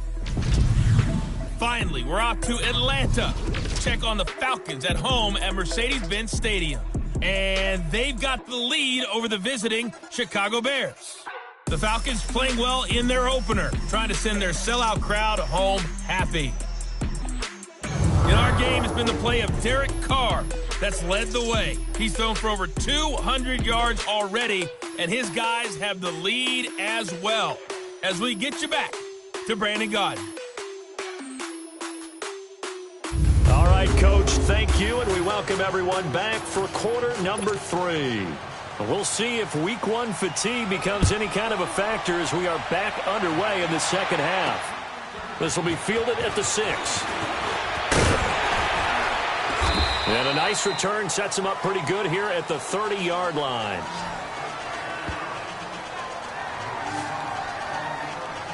Finally, we're off to Atlanta to check on the Falcons at home at Mercedes-Benz Stadium. And they've got the lead over the visiting Chicago Bears. The Falcons playing well in their opener, trying to send their sellout crowd home happy. In our game has been the play of Derek Carr that's led the way. He's thrown for over 200 yards already, and his guys have the lead as well. As we get you back to Brandon Gaudin. All right, Coach, thank you, and we welcome everyone back for quarter number 3. We'll see if week 1 fatigue becomes any kind of a factor as we are back underway in the second half. This will be fielded at the 6. And a nice return sets him up pretty good here at the 30-yard line.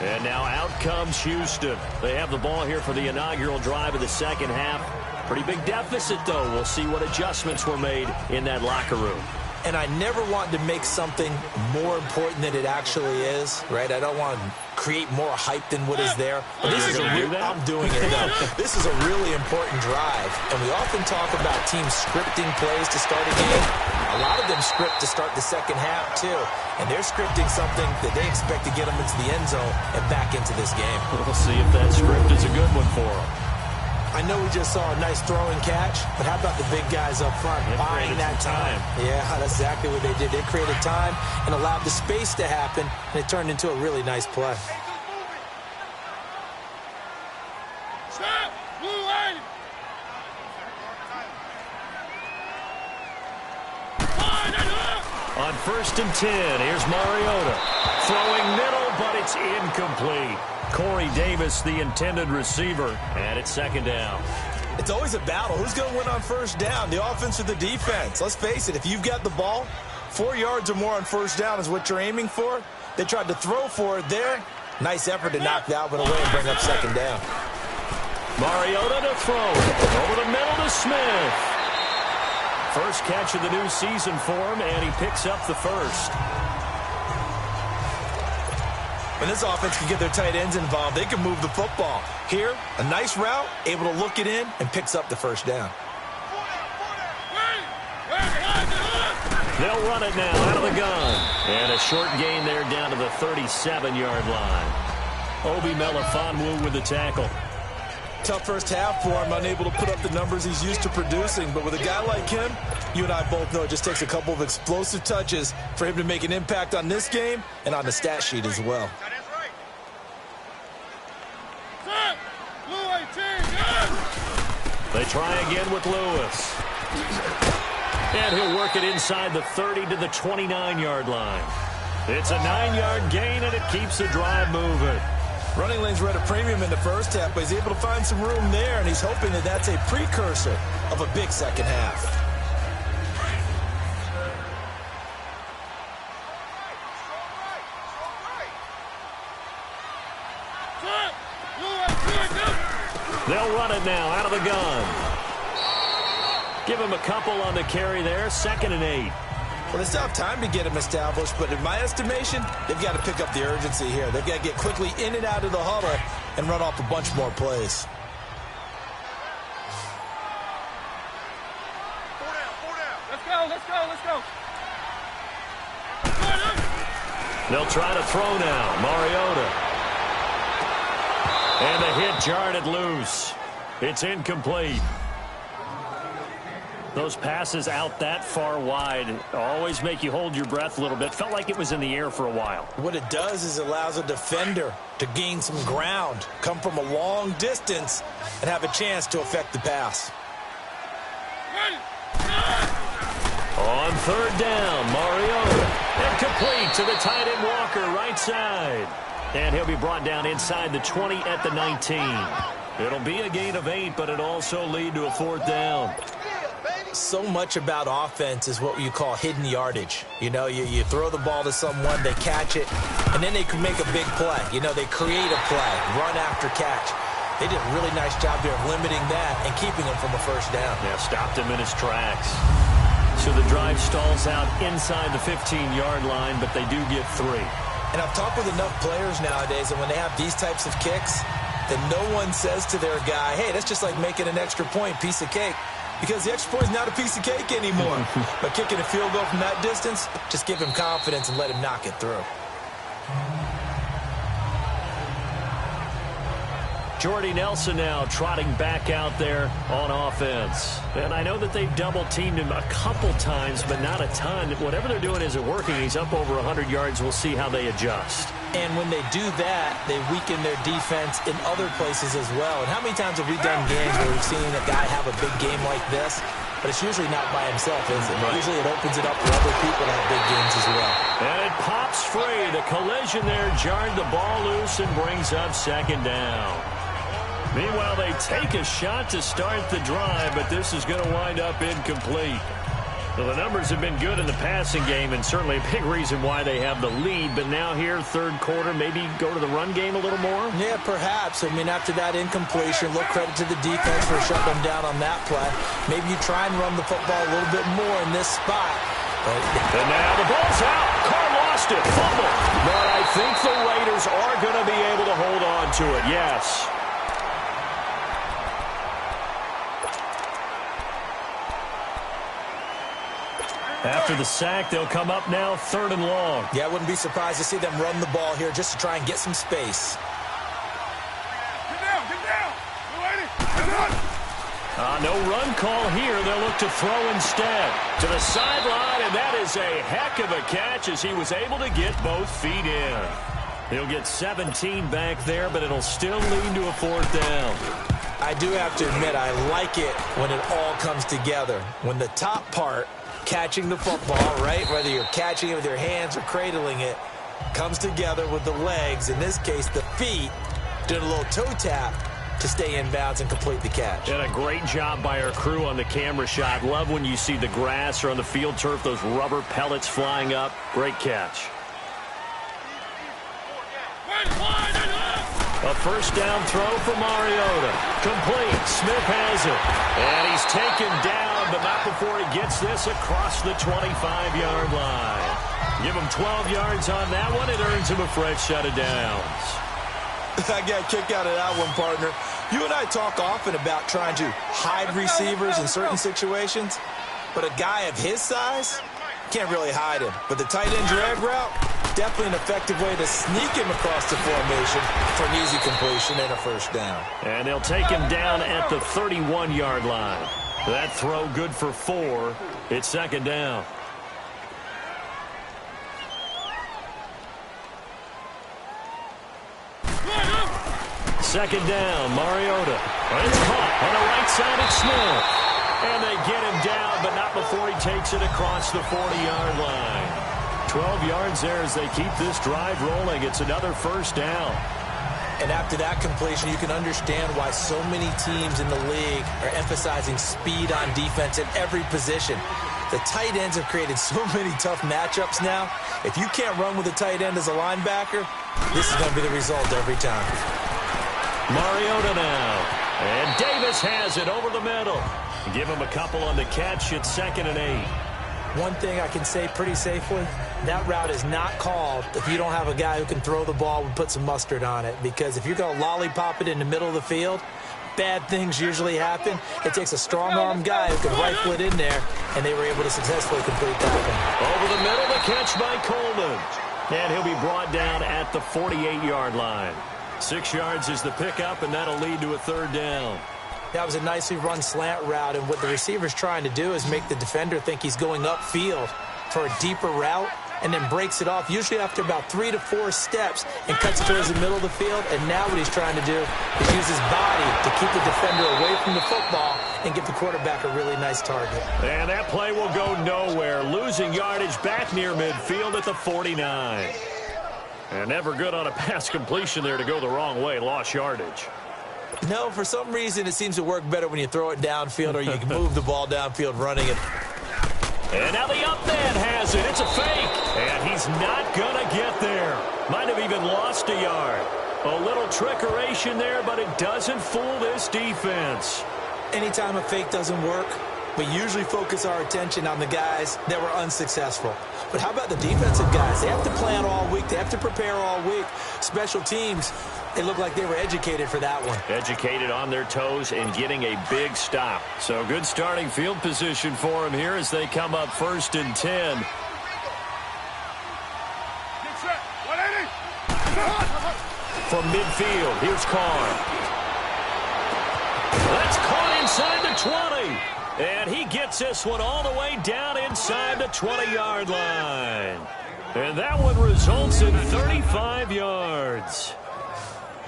And now out comes Houston. They have the ball here for the inaugural drive of the second half. Pretty big deficit, though. We'll see what adjustments were made in that locker room. And I never want to make something more important than it actually is, right? I don't want to create more hype than what is there. But this is I'm doing it, though. This is a really important drive. And we often talk about teams scripting plays to start a game. A lot of them script to start the second half, too. And they're scripting something that they expect to get them into the end zone and back into this game. We'll see if that script is a good one for them. I know we just saw a nice throw and catch, but how about the big guys up front buying that time? Yeah, that's exactly what they did. They created time and allowed the space to happen, and it turned into a really nice play. On 1st and 10, here's Mariota. throwing middle, but it's incomplete. Corey Davis, the intended receiver, and it's second down. It's always a battle. Who's going to win on first down, the offense or the defense? Let's face it, if you've got the ball, 4 yards or more on first down is what you're aiming for. They tried to throw for it there. Nice effort to knock that one away and bring up second down. Mariota to throw. Over the middle to Smith. First catch of the new season for him, and he picks up the first. When this offense can get their tight ends involved, they can move the football. Here, a nice route, able to look it in, and picks up the first down. They'll run it now out of the gun. And a short gain there down to the 37-yard line. Obi Melifonwu with the tackle. Tough first half for him, unable to put up the numbers he's used to producing. But with a guy like him, you and I both know it just takes a couple of explosive touches for him to make an impact on this game and on the stat sheet as well. They try again with Lewis. And he'll work it inside the 30 to the 29-yard line. It's a 9-yard gain, and it keeps the drive moving. Running lanes were at a premium in the first half, but he's able to find some room there, and he's hoping that that's a precursor of a big second half. They'll run it now out of the gun. Give him a couple on the carry there. 2nd and 8. Well, they still have time to get him established, but in my estimation, they've got to pick up the urgency here. They've got to get quickly in and out of the huddle and run off a bunch more plays. 4 down. Let's go. They'll try to throw now. Mariota. And the hit jarred it loose. It's incomplete. Those passes out that far wide always make you hold your breath a little bit. Felt like it was in the air for a while. What it does is it allows a defender to gain some ground, come from a long distance, and have a chance to affect the pass. On 3rd down, Mariota. And complete to the tight end Walker, right side. And he'll be brought down inside the 20 at the 19. It'll be a gain of 8, but it'll also lead to a 4th down. So much about offense is what you call hidden yardage. You know, you throw the ball to someone, they catch it, and then they can make a big play. You know, they create a play, run after catch. They did a really nice job there of limiting that and keeping him from a first down. Yeah, stopped him in his tracks. So the drive stalls out inside the 15-yard line, but they do get 3. And I've talked with enough players nowadays, and when they have these types of kicks, then no one says to their guy, hey, that's just like making an extra point, piece of cake. Because the extra point is not a piece of cake anymore. But kicking a field goal from that distance, just give him confidence and let him knock it through. Jordy Nelson now trotting back out there on offense. And I know that they've double-teamed him a couple times, but not a ton. Whatever they're doing isn't working. He's up over 100 yards. We'll see how they adjust. And when they do that, they weaken their defense in other places as well. And how many times have we done games where we've seen a guy have a big game like this? But it's usually not by himself, is it? Right. Usually it opens it up for other people to have big games as well. And it pops free. The collision there jarred the ball loose and brings up 2nd down. Meanwhile, they take a shot to start the drive, but this is going to wind up incomplete. Well, the numbers have been good in the passing game, and certainly a big reason why they have the lead. But now here, 3rd quarter, maybe go to the run game a little more? Yeah, perhaps. I mean, after that incompletion, a little credit to the defense for shutting them down on that play. Maybe you try and run the football a little bit more in this spot. And now the ball's out. Carr lost it. Fumble. But I think the Raiders are going to be able to hold on to it, yes. After the sack, they'll come up now 3rd and long. Yeah, I wouldn't be surprised to see them run the ball here just to try and get some space. Get down. No run call here. They'll look to throw instead. To the sideline, and that is a heck of a catch as he was able to get both feet in. He'll get 17 back there, but it'll still lead to a 4th down. I do have to admit, I like it when it all comes together. When the top part, catching the football, right? Whether you're catching it with your hands or cradling it, comes together with the legs, in this case the feet, doing a little toe tap to stay in bounds and complete the catch. And a great job by our crew on the camera shot. Love when you see the grass or on the field turf, those rubber pellets flying up. Great catch. A first down throw for Mariota. Complete. Smith has it. And he's taken down, but not before he gets this across the 25-yard line. Give him 12 yards on that one. It earns him a fresh set of downs. I got a kick out of that one, partner. You and I talk often about trying to hide receivers in certain situations, but a guy of his size can't really hide him. But the tight end drag route, definitely an effective way to sneak him across the formation for an easy completion and a first down. And they'll take him down at the 31-yard line. That throw good for 4. It's second down. Second down, Mariota. It's caught on the right side of Smith. And they get him down, but not before he takes it across the 40-yard line. 12 yards there as they keep this drive rolling. It's another first down. And after that completion, you can understand why so many teams in the league are emphasizing speed on defense at every position. The tight ends have created so many tough matchups now. If you can't run with a tight end as a linebacker, this is going to be the result every time. Mariota now. And Davis has it over the middle. Give him a couple on the catch. It's 2nd and 8. One thing I can say pretty safely, that route is not called if you don't have a guy who can throw the ball and put some mustard on it. Because if you're going to lollipop it in the middle of the field, bad things usually happen. It takes a strong-arm guy who can rifle it in there, and they were able to successfully complete that one. Over the middle, the catch by Coleman. And he'll be brought down at the 48-yard line. 6 yards is the pickup, and that'll lead to a third down. That was a nicely run slant route, and what the receiver's trying to do is make the defender think he's going upfield for a deeper route, and then breaks it off, usually after about 3 to 4 steps, and cuts towards the middle of the field. And now what he's trying to do is use his body to keep the defender away from the football and give the quarterback a really nice target. And that play will go nowhere, losing yardage back near midfield at the 49. And never good on a pass completion there to go the wrong way. Lost yardage. No, for some reason it seems to work better when you throw it downfield or you can move the ball downfield running it. And now the up man has it. It's a fake. And he's not going to get there. Might have even lost a yard. A little trickeration there, but it doesn't fool this defense. Anytime a fake doesn't work, we usually focus our attention on the guys that were unsuccessful. But how about the defensive guys? They have to plan all week. They have to prepare all week. Special teams, they look like they were educated for that one. Educated on their toes and getting a big stop. So good starting field position for them here as they come up 1st and 10. From midfield, here's Carr. That's caught inside the 20. And he gets this one all the way down inside the 20-yard line. And that one results in 35 yards.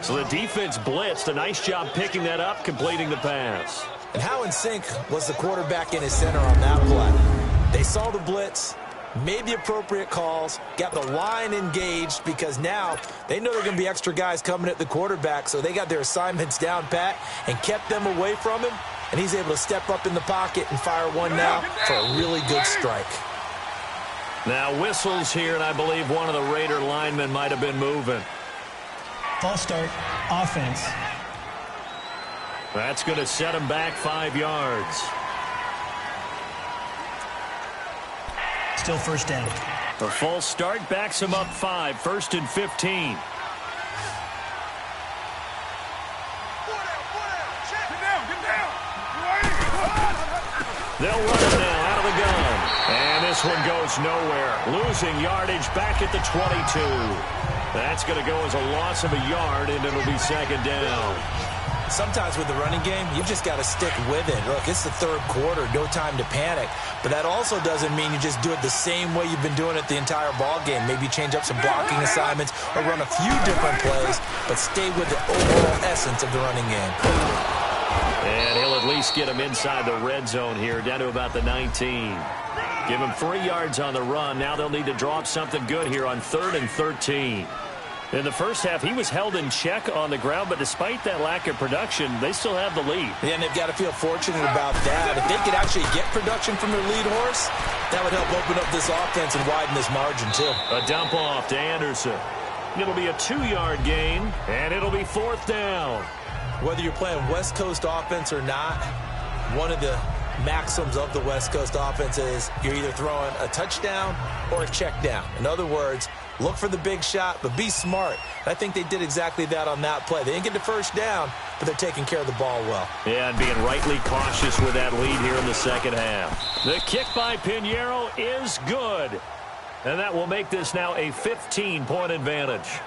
So the defense blitzed. A nice job picking that up, completing the pass. And how in sync was the quarterback in his center on that play? They saw the blitz, made the appropriate calls, got the line engaged because now they know there are going to be extra guys coming at the quarterback, so they got their assignments down pat and kept them away from him. And he's able to step up in the pocket and fire one now for a really good strike. Now whistles here, and I believe one of the Raider linemen might have been moving. False start, offense. That's going to set him back 5 yards. Still first down. A false start backs him up 5, 1st and 15. They'll run it now out of the gun. And this one goes nowhere. Losing yardage back at the 22. That's going to go as a loss of a yard, and it'll be 2nd down. Sometimes with the running game, you just got to stick with it. Look, it's the 3rd quarter, no time to panic. But that also doesn't mean you just do it the same way you've been doing it the entire ball game. Maybe change up some blocking assignments or run a few different plays, but stay with the overall essence of the running game. And he'll at least get him inside the red zone here, down to about the 19. Give him 3 yards on the run. Now they'll need to draw up something good here on 3rd and 13. In the first half, he was held in check on the ground, but despite that lack of production, they still have the lead. Yeah, and they've got to feel fortunate about that. If they could actually get production from their lead horse, that would help open up this offense and widen this margin, too. A dump off to Anderson. It'll be a 2-yard gain, and it'll be 4th down. Whether you're playing West Coast offense or not, one of the maxims of the West Coast offense is you're either throwing a touchdown or a check down. In other words, look for the big shot, but be smart. I think they did exactly that on that play. They didn't get the first down, but they're taking care of the ball well. Yeah, and being rightly cautious with that lead here in the second half. The kick by Pinheiro is good. And that will make this now a 15-point advantage.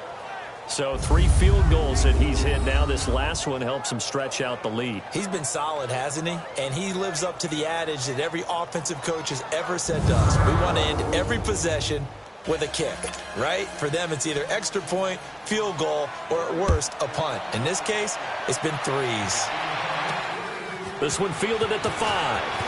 So 3 field goals that he's hit now. This last one helps him stretch out the lead. He's been solid, hasn't he? And he lives up to the adage that every offensive coach has ever said to us. We want to end every possession with a kick, right? For them, it's either extra point, field goal, or at worst, a punt. In this case, it's been 3s. This one fielded at the 5.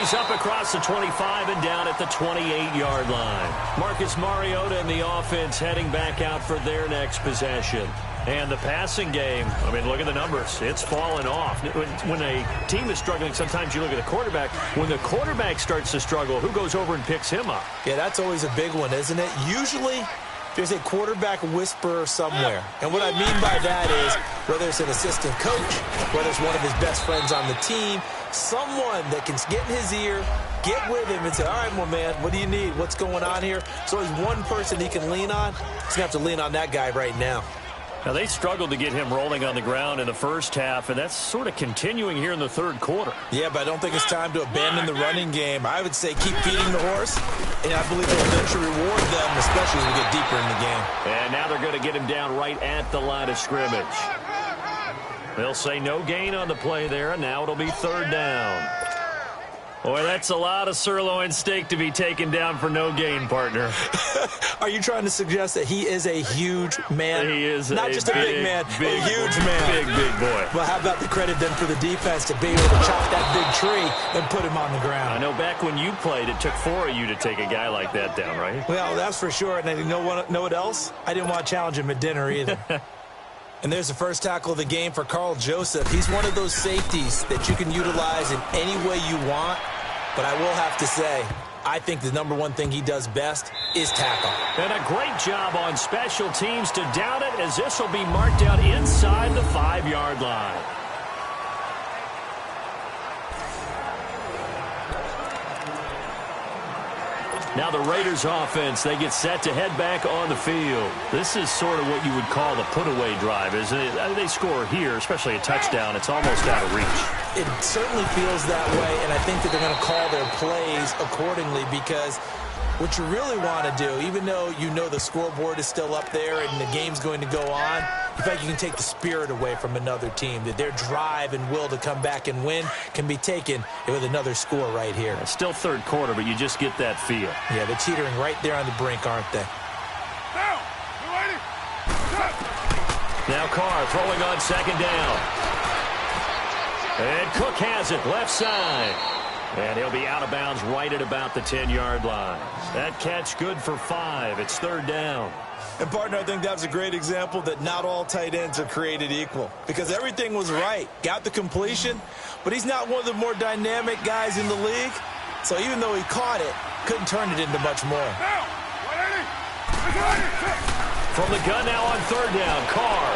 He's up across the 25 and down at the 28-yard line. Marcus Mariota and the offense heading back out for their next possession. And the passing game, I mean, look at the numbers. It's fallen off. When a team is struggling, sometimes you look at the quarterback. When the quarterback starts to struggle, who goes over and picks him up? Yeah, that's always a big one, isn't it? Usually, there's a quarterback whisperer somewhere. And what I mean by that is, whether it's an assistant coach, whether it's one of his best friends on the team, someone that can get in his ear, get with him and say, all right, well, man, what do you need? What's going on here? So there's one person he can lean on. He's going to have to lean on that guy right now. Now, they struggled to get him rolling on the ground in the first half, and that's sort of continuing here in the third quarter. Yeah, but I don't think it's time to abandon the running game. I would say keep feeding the horse, and I believe they'll eventually reward them, especially as we get deeper in the game. And now they're going to get him down right at the line of scrimmage. They'll say no gain on the play there, and now it'll be 3rd down. Boy, that's a lot of sirloin steak to be taken down for no gain, partner. Are you trying to suggest that he is a huge man? He is not just a big man, big, a huge man. Big boy. Well, how about the credit then for the defense to be able to chop that big tree and put him on the ground? I know back when you played, it took 4 of you to take a guy like that down, right? Well, that's for sure. And you know what else? I didn't want to challenge him at dinner either. And there's the first tackle of the game for Carl Joseph. He's one of those safeties that you can utilize in any way you want. But I will have to say, I think the number one thing he does best is tackle. And a great job on special teams to down it, as this will be marked out inside the 5-yard line. Now the Raiders offense, they get set to head back on the field. This is sort of what you would call the put-away drive, isn't it? They score here, especially a touchdown. It's almost out of reach. It certainly feels that way, and I think that they're going to call their plays accordingly, because what you really want to do, even though you know the scoreboard is still up there and the game's going to go on, in fact, you can take the spirit away from another team, that their drive and will to come back and win can be taken with another score right here. It's still third quarter, but you just get that feel. Yeah, they're teetering right there on the brink, aren't they? Now Carr throwing on 2nd down. And Cook has it left side. And he'll be out of bounds right at about the 10-yard line. That catch good for 5. It's 3rd down. And, partner, I think that was a great example that not all tight ends are created equal, because everything was right. Got the completion, but he's not one of the more dynamic guys in the league. So even though he caught it, couldn't turn it into much more. From the gun now on 3rd down, Carr.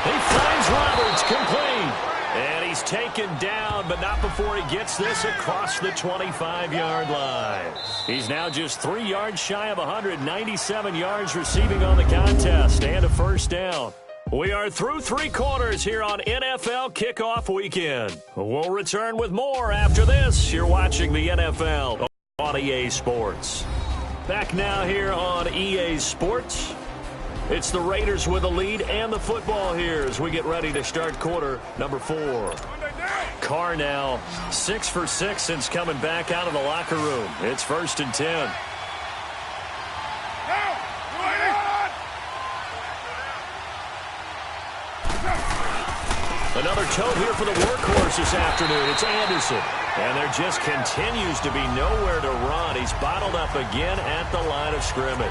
He finds Roberts, complete. And he's taken down, but not before he gets this across the 25-yard line. He's now just 3 yards shy of 197 yards receiving on the contest, and a 1st down. We are through 3 quarters here on NFL Kickoff Weekend. We'll return with more after this. You're watching the NFL on EA Sports. Back now here on EA Sports. It's the Raiders with the lead and the football here as we get ready to start quarter number 4. Carr now 6 for 6 since coming back out of the locker room. It's 1st and 10. Another toe here for the workhorse this afternoon. It's Anderson. And there just continues to be nowhere to run. He's bottled up again at the line of scrimmage.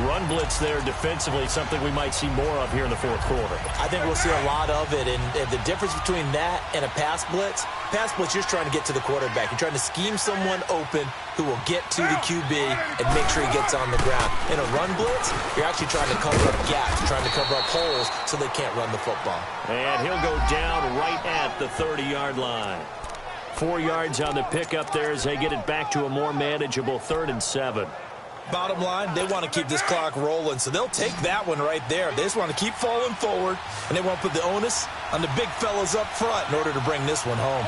Run blitz there defensively, something we might see more of here in the fourth quarter. I think we'll see a lot of it, and the difference between that and a pass blitz, you're trying to get to the quarterback. You're trying to scheme someone open who will get to the QB and make sure he gets on the ground. In a run blitz, you're actually trying to cover up gaps. You're trying to cover up holes so they can't run the football. And he'll go down right at the 30-yard line. 4 yards on the pickup there as they get it back to a more manageable 3rd and 7. Bottom line, they want to keep this clock rolling, so they'll take that one right there. They just want to keep falling forward, and they want to put the onus on the big fellas up front in order to bring this one home.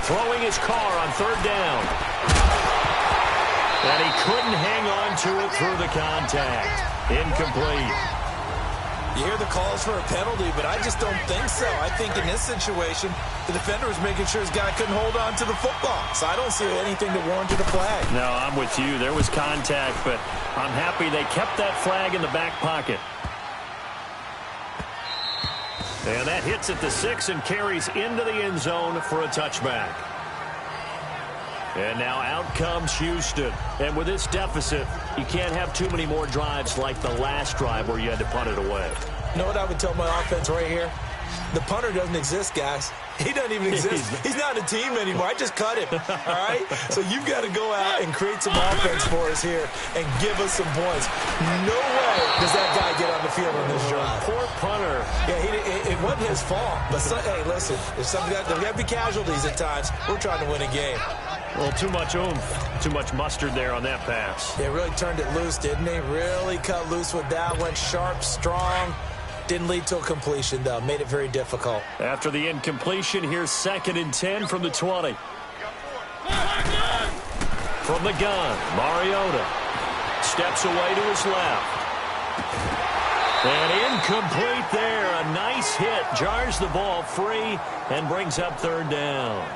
Throwing his car on 3rd down. And he couldn't hang on to it through the contact. Incomplete. You hear the calls for a penalty, but I just don't think so. I think in this situation, the defender was making sure his guy couldn't hold on to the football. So I don't see anything that warranted a flag. No, I'm with you. There was contact, but I'm happy they kept that flag in the back pocket. And that hits at the 6 and carries into the end zone for a touchback. And now out comes Houston. And with this deficit, you can't have too many more drives like the last drive where you had to punt it away. You know what I would tell my offense right here? The punter doesn't exist, guys. He doesn't even exist. He's not a team anymore. I just cut him, all right? So you've got to go out and create some offense for us here and give us some points. No way does that guy get on the field on this drive. Poor punter. Yeah, it wasn't his fault. But, hey, listen, there's got to be casualties at times. We're trying to win a game. Well, too much oomph, too much mustard there on that pass. They really turned it loose, didn't they? Really cut loose with that one. Sharp, strong. Didn't lead to a completion, though. Made it very difficult. After the incompletion, here's 2nd and 10 from the 20. From the gun, Mariota steps away to his left. And incomplete there. A nice hit. Jars the ball free and brings up 3rd down.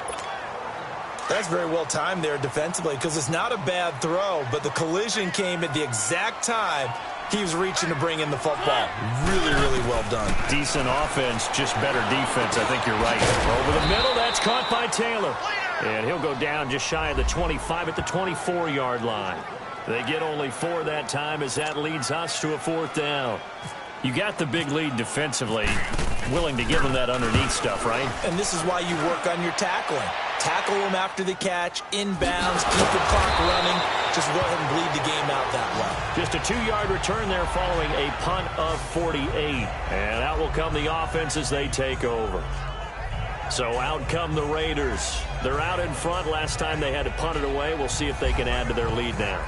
That's very well timed there defensively because it's not a bad throw, but the collision came at the exact time he was reaching to bring in the football. Really, really well done. Decent offense, just better defense. I think you're right. Over the middle, that's caught by Taylor. And he'll go down just shy of the 25 at the 24-yard line. They get only 4 that time as that leads us to a 4th down. You got the big lead defensively. Willing to give them that underneath stuff, right? And this is why you work on your tackling. Tackle them after the catch, inbounds, keep the clock running. Just go ahead and bleed the game out that way. Just a 2-yard return there following a punt of 48. And out will come the offense as they take over. So out come the Raiders. They're out in front. Last time they had to punt it away. We'll see if they can add to their lead now.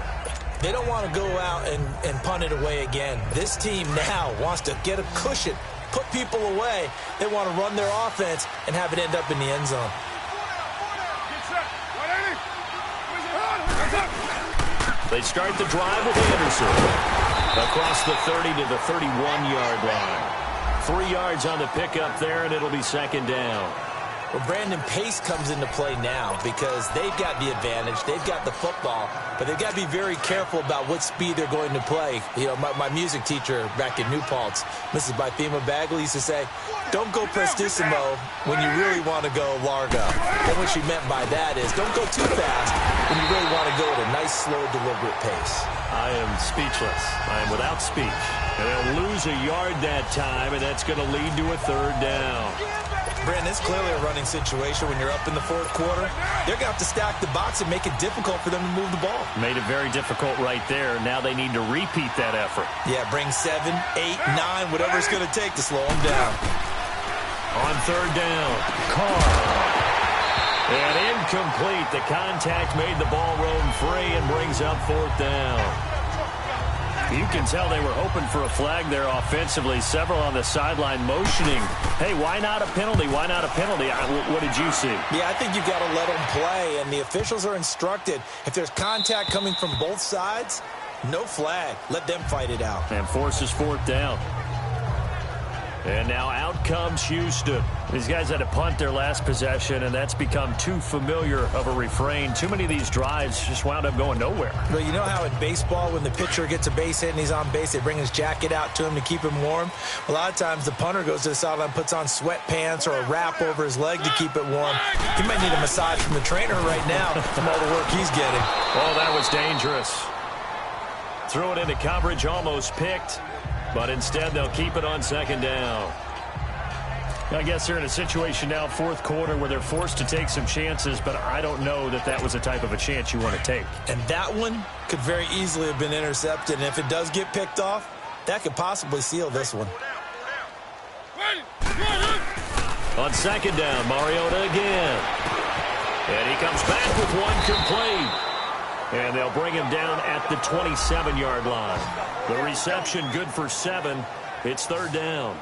They don't want to go out and punt it away again. This team now wants to get a cushion, put people away. They want to run their offense and have it end up in the end zone. They start the drive with Anderson. Across the 30 to the 31-yard line. 3 yards on the pickup there, and it'll be 2nd down. Well, Brandon, pace comes into play now because they've got the advantage. They've got the football, but they've got to be very careful about what speed they're going to play. You know, my music teacher back in New Paltz, Mrs. Bythema Bagley, used to say, don't go prestissimo when you really want to go largo. And what she meant by that is don't go too fast when you really want to go at a nice, slow, deliberate pace. I am speechless. I am without speech. And they'll lose a yard that time, and that's going to lead to a 3rd down. Brandon, it's clearly a running situation when you're up in the 4th quarter. They're going to have to stack the box and make it difficult for them to move the ball. Made it very difficult right there. Now they need to repeat that effort. Yeah, bring 7, 8, 9, whatever it's going to take to slow them down. On 3rd down, Carr. And incomplete. The contact made the ball roam free and brings up 4th down. You can tell they were hoping for a flag there offensively. Several on the sideline motioning. Hey, why not a penalty? Why not a penalty? What did you see? Yeah, I think you've got to let them play, and the officials are instructed. If there's contact coming from both sides, no flag. Let them fight it out. And forces 4th down. And now out comes Houston. These guys had to punt their last possession, and that's become too familiar of a refrain. Too many of these drives just wound up going nowhere. But you know how in baseball, when the pitcher gets a base hit and he's on base, they bring his jacket out to him to keep him warm? A lot of times the punter goes to the sideline, puts on sweatpants or a wrap over his leg to keep it warm. He might need a massage from the trainer right now from all the work he's getting. Oh, that was dangerous. Threw it into coverage, almost picked. But instead, they'll keep it on second down. I guess they're in a situation now, fourth quarter, where they're forced to take some chances, but I don't know that that was the type of a chance you want to take. And that one could very easily have been intercepted. And if it does get picked off, that could possibly seal this one. On second down, Mariota again. And he comes back with one complete. And they'll bring him down at the 27-yard line. The reception good for 7. It's third down.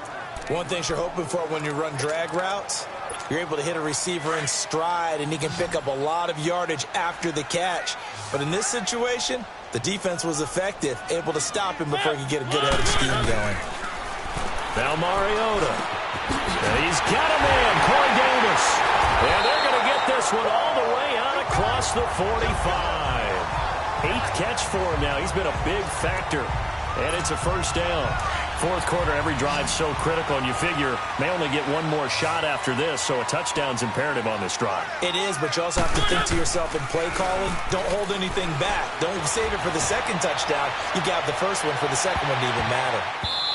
One thing you're hoping for when you run drag routes, you're able to hit a receiver in stride, and he can pick up a lot of yardage after the catch. But in this situation, the defense was effective, able to stop him before he could get a good-headed scheme going. Now Mariota. And he's got a man, Corey Davis. And they're going to get this one all the way out across the 45. 8th catch for him now. He's been a big factor. And it's a first down. Fourth quarter, every drive's so critical, and you figure they only get one more shot after this, so a touchdown's imperative on this drive. It is, but you also have to think to yourself in play calling, don't hold anything back. Don't save it for the second touchdown. You got the first one for the second one to even matter.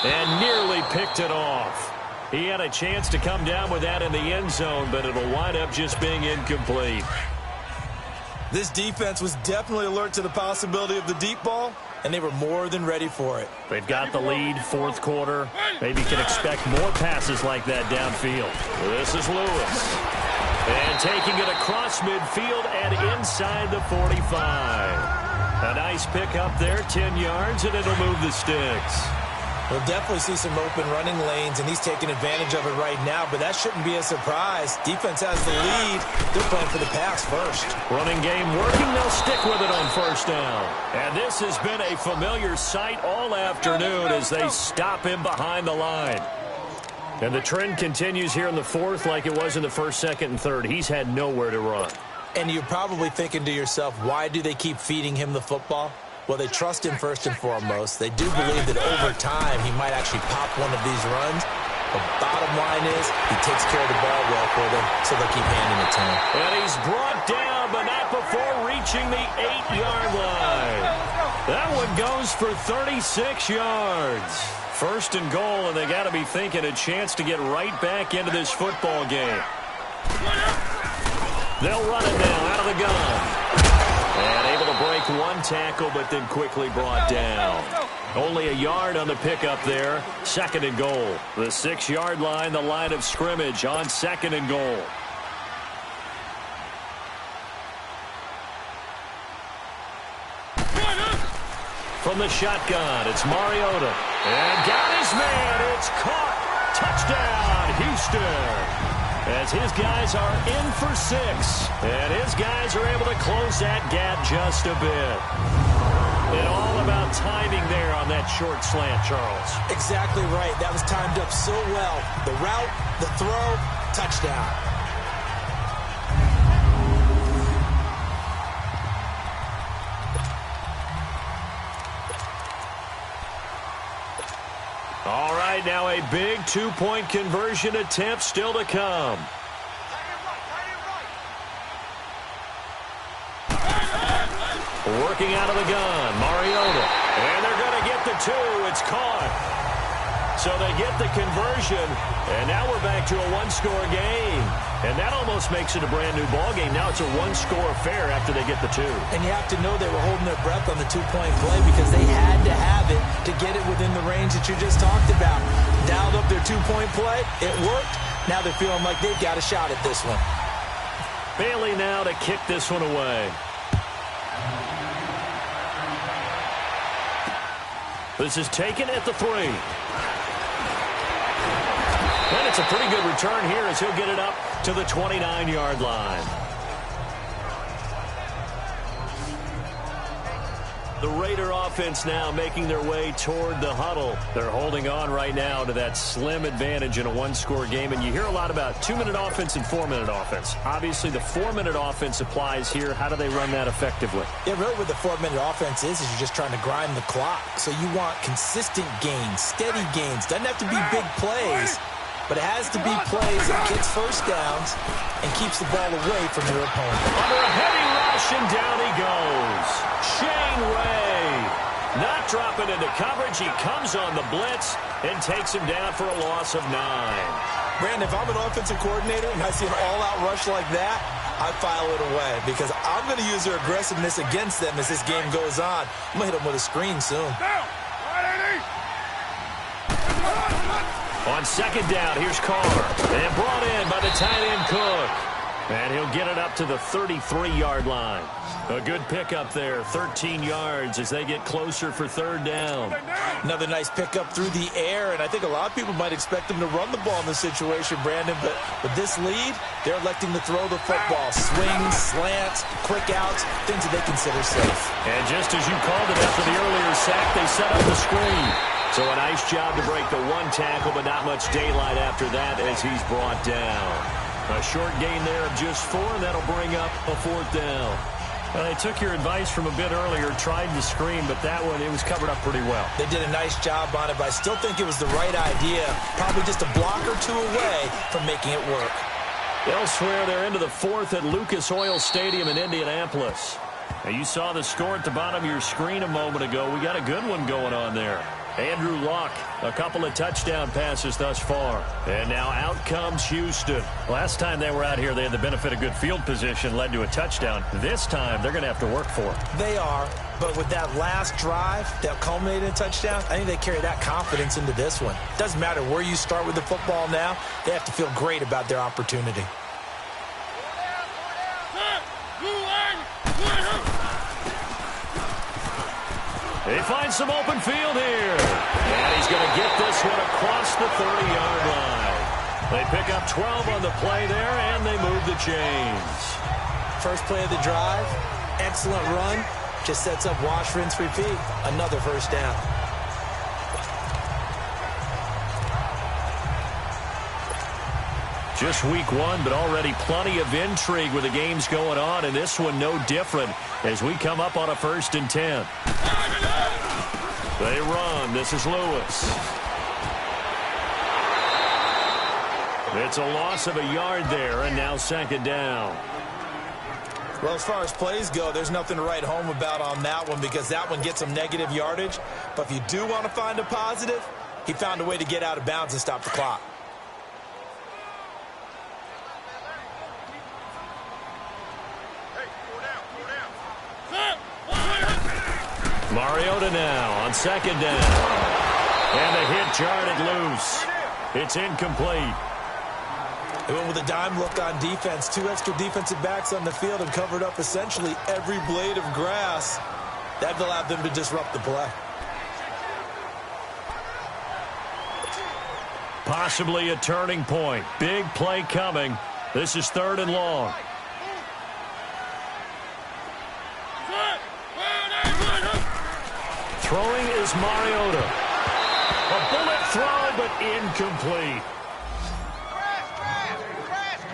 And nearly picked it off. He had a chance to come down with that in the end zone, but it'll wind up just being incomplete. This defense was definitely alert to the possibility of the deep ball, and they were more than ready for it. They've got the lead, fourth quarter. Maybe can expect more passes like that downfield. This is Lewis. And taking it across midfield and inside the 45. A nice pick up there, 10 yards, and it'll move the sticks. We'll definitely see some open running lanes, and he's taking advantage of it right now, but that shouldn't be a surprise. Defense has the lead. They're playing for the pass first. Running game working. They'll stick with it on first down. And this has been a familiar sight all afternoon as they stop him behind the line. And the trend continues here in the fourth like it was in the first, second, and third. He's had nowhere to run. And you're probably thinking to yourself, why do they keep feeding him the football? Well, they trust him first and foremost. They do believe that over time he might actually pop one of these runs. The bottom line is he takes care of the ball well for them, so they'll keep handing it to him. And he's brought down, but not before reaching the 8-yard line. That one goes for 36 yards. First and goal, and they got to be thinking a chance to get right back into this football game. They'll run it now out of the gun. And able to break one tackle, but then quickly brought down. Only a yard on the pickup there. Second and goal. The 6-yard line, the line of scrimmage on second and goal. From the shotgun, it's Mariota. And got his man. It's caught. Touchdown, Houston. As his guys are in for 6. And his guys are able to close that gap just a bit. And all about timing there on that short slant, Charles. Exactly right. That was timed up so well. The route, the throw, touchdown. All right, now a big two-point conversion attempt still to come. Working out of the gun, Mariota. And they're going to get the 2. It's caught. So they get the conversion, and now we're back to a one-score game. And that almost makes it a brand-new ball game. Now it's a one-score affair after they get the 2. And you have to know they were holding their breath on the two-point play because they had to have it to get it within the range that you just talked about. Dialed up their two-point play. It worked. Now they're feeling like they've got a shot at this one. Bailey now to kick this one away. This is taken at the 3. And it's a pretty good return here as he'll get it up to the 29-yard line. The Raider offense now making their way toward the huddle. They're holding on right now to that slim advantage in a one-score game. And you hear a lot about 2-minute offense and 4-minute offense. Obviously, the 4-minute offense applies here. How do they run that effectively? Yeah, really what the 4-minute offense is you're just trying to grind the clock. So you want consistent gains, steady gains. Doesn't have to be big plays, but it has to be plays that gets first downs and keeps the ball away from your opponent. Under a heavy rush, and down he goes. Shane Ray not dropping into coverage. He comes on the blitz and takes him down for a loss of 9. Brandon, if I'm an offensive coordinator and I see an all-out rush like that, I file it away because I'm going to use their aggressiveness against them as this game goes on. I'm going to hit them with a screen soon. On second down, here's Carr. And brought in by the tight end Cook. And he'll get it up to the 33-yard line. A good pickup there, 13 yards as they get closer for third down. Another nice pickup through the air, and I think a lot of people might expect them to run the ball in this situation, Brandon, but with this lead, they're electing to throw the football. Swings, slants, quick outs, things that they consider safe. And just as you called it after the earlier sack, they set up the screen. So a nice job to break the one tackle, but not much daylight after that as he's brought down. A short gain there of just 4, and that'll bring up a 4th down. They took your advice from a bit earlier, tried the screen, but that one, it was covered up pretty well. They did a nice job on it, but I still think it was the right idea. Probably just a block or two away from making it work. Elsewhere, they're into the 4th at Lucas Oil Stadium in Indianapolis. Now, you saw the score at the bottom of your screen a moment ago. We got a good one going on there. Andrew Luck, a couple of touchdown passes thus far. And now out comes Houston. Last time they were out here, they had the benefit of good field position, led to a touchdown. This time, they're going to have to work for it. They are, but with that last drive that culminated in a touchdown, I think they carry that confidence into this one. Doesn't matter where you start with the football now, they have to feel great about their opportunity. He finds some open field here. And he's going to get this one across the 30-yard line. They pick up 12 on the play there, and they move the chains. First play of the drive, excellent run. Just sets up wash, rinse, repeat. Another first down. Just week 1, but already plenty of intrigue with the games going on, and this one no different as we come up on a 1st and 10. They run. This is Lewis. It's a loss of a yard there, and now 2nd down. Well, as far as plays go, there's nothing to write home about on that one because that one gets some negative yardage. But if you do want to find a positive, he found a way to get out of bounds and stop the clock. Mariota now on 2nd down. And the hit jarred it loose. It's incomplete. They went with a dime look on defense. 2 extra defensive backs on the field and covered up essentially every blade of grass. That allowed them to disrupt the play. Possibly a turning point. Big play coming. This is 3rd and long. Throwing is Mariota. A bullet throw, but incomplete.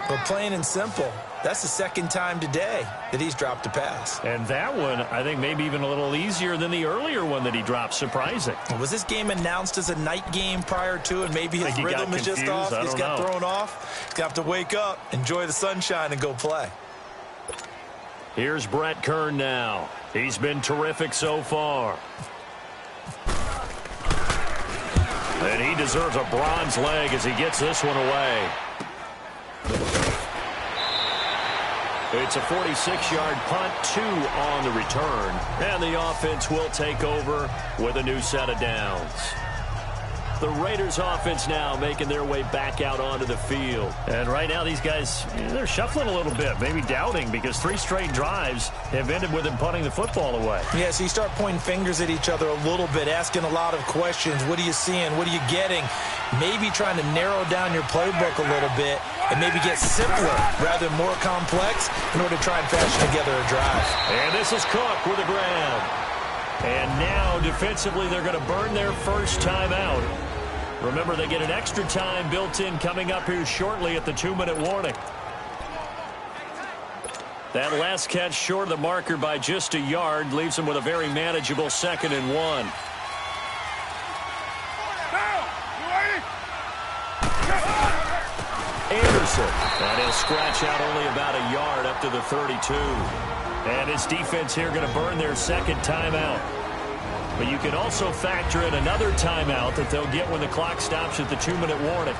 But plain and simple, that's the 2nd time today that he's dropped a pass. And that one, I think, maybe even a little easier than the earlier one that he dropped. Surprising. Was this game announced as a night game prior to, and maybe his rhythm is just off? He's got thrown off. He's got to wake up, enjoy the sunshine, and go play. Here's Brett Kern now. He's been terrific so far. And he deserves a bronze leg as he gets this one away. It's a 46-yard punt, 2 on the return. And the offense will take over with a new set of downs. The Raiders offense now making their way back out onto the field. And right now these guys, they're shuffling a little bit, maybe doubting, because 3 straight drives have ended with them punting the football away. Yeah, so you start pointing fingers at each other a little bit, asking a lot of questions. What are you seeing? What are you getting? Maybe trying to narrow down your playbook a little bit and maybe get simpler rather than more complex in order to try and fashion together a drive. And this is Cook with a grab. And now, defensively, they're going to burn their first timeout. Remember, they get an extra time built in coming up here shortly at the 2-minute warning. That last catch short of the marker by just a yard leaves them with a very manageable 2nd and 1. Anderson. And he'll scratch out only about a yard up to the 32. And his defense here going to burn their second timeout. But you can also factor in another timeout that they'll get when the clock stops at the 2-minute warning.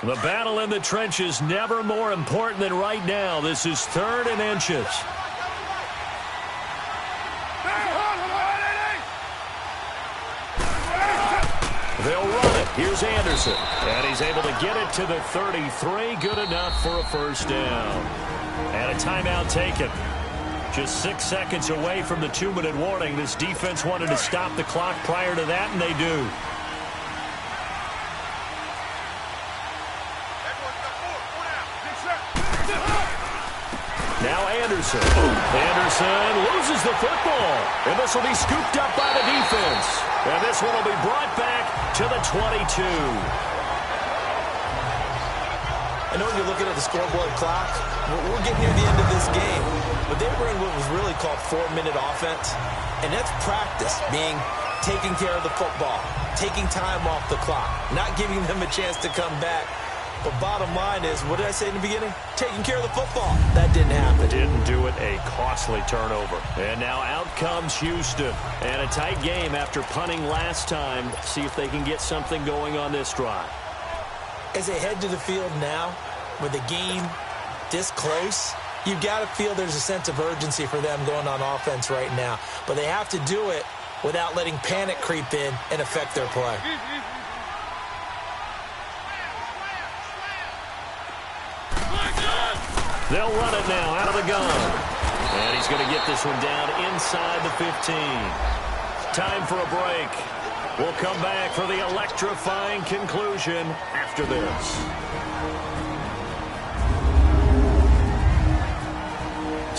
The battle in the trenches never more important than right now. This is 3rd and inches. They'll run it. Here's Anderson. And he's able to get it to the 33. Good enough for a first down. And a timeout taken. Just 6 seconds away from the 2-minute warning. This defense wanted to stop the clock prior to that, and they do. Now Anderson. Anderson loses the football. And this will be scooped up by the defense. And this one will be brought back to the 22. I know when you're looking at the scoreboard clock, we're getting near the end of this game. But they were in what was really called 4-minute offense. And that's practice, being taking care of the football, taking time off the clock, not giving them a chance to come back. But bottom line is, what did I say in the beginning? Taking care of the football. That didn't happen. Didn't do it. A costly turnover. And now out comes Houston. And a tight game after punting last time. See if they can get something going on this drive. As they head to the field now, with the game this close, you've got to feel there's a sense of urgency for them going on offense right now. But they have to do it without letting panic creep in and affect their play. They'll run it now out of the gun. And he's going to get this one down inside the 15. Time for a break. We'll come back for the electrifying conclusion after this.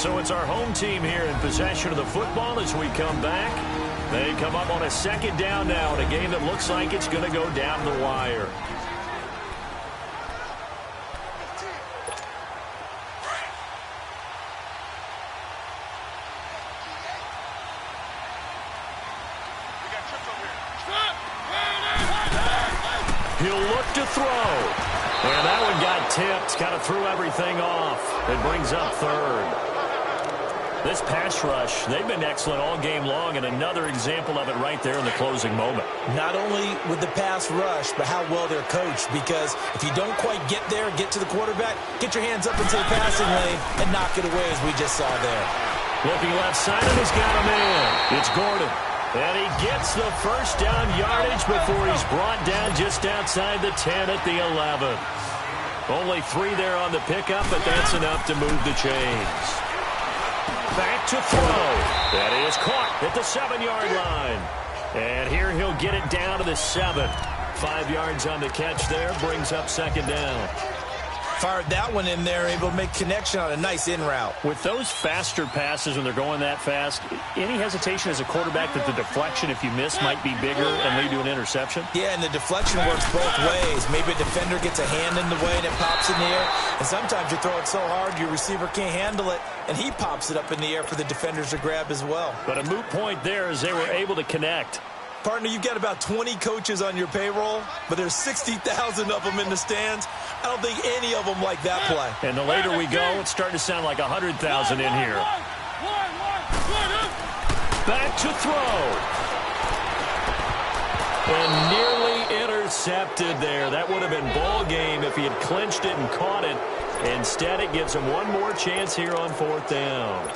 So it's our home team here in possession of the football as we come back. They come up on a 2nd down now in a game that looks like it's going to go down the wire. He'll look to throw. And that one got tipped. Kind of threw everything off. It brings up 3rd. This pass rush, they've been excellent all game long, and another example of it right there in the closing moment. Not only with the pass rush, but how well they're coached. Because if you don't quite get there, get to the quarterback, get your hands up into the passing lane and knock it away as we just saw there. Looking left side, and he's got him in. It's Gordon. And he gets the first down yardage before he's brought down just outside the 10 at the 11. Only 3 there on the pickup, but that's enough to move the chains. Back to throw. That is caught at the 7-yard line. And here he'll get it down to the 7. 5 yards on the catch there, brings up 2nd down. Fired that one in there, able to make connection on a nice in route. With those faster passes when they're going that fast, any hesitation as a quarterback that the deflection, if you miss, might be bigger and lead to an interception? Yeah, and the deflection works both ways. Maybe a defender gets a hand in the way and it pops in the air. And sometimes you throw it so hard your receiver can't handle it, and he pops it up in the air for the defenders to grab as well. But a moot point there as they were able to connect. Partner, you've got about 20 coaches on your payroll, but there's 60,000 of them in the stands. I don't think any of them like that play. And the later we go, it's starting to sound like 100,000 in here. Back to throw. And nearly intercepted there. That would have been ball game if he had clinched it and caught it. Instead, it gives him one more chance here on 4th down.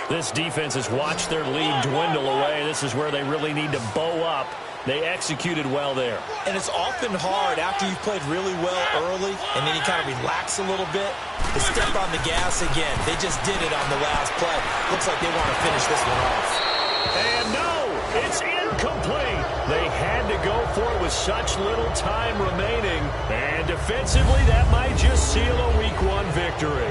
This defense has watched their lead dwindle away. This is where they really need to bow up. They executed well there. And it's often hard after you've played really well early and then you kind of relax a little bit to step on the gas again. They just did it on the last play. Looks like they want to finish this one off. And no, it's incomplete. They had to go for it with such little time remaining. And defensively, that might just seal a Week 1 victory.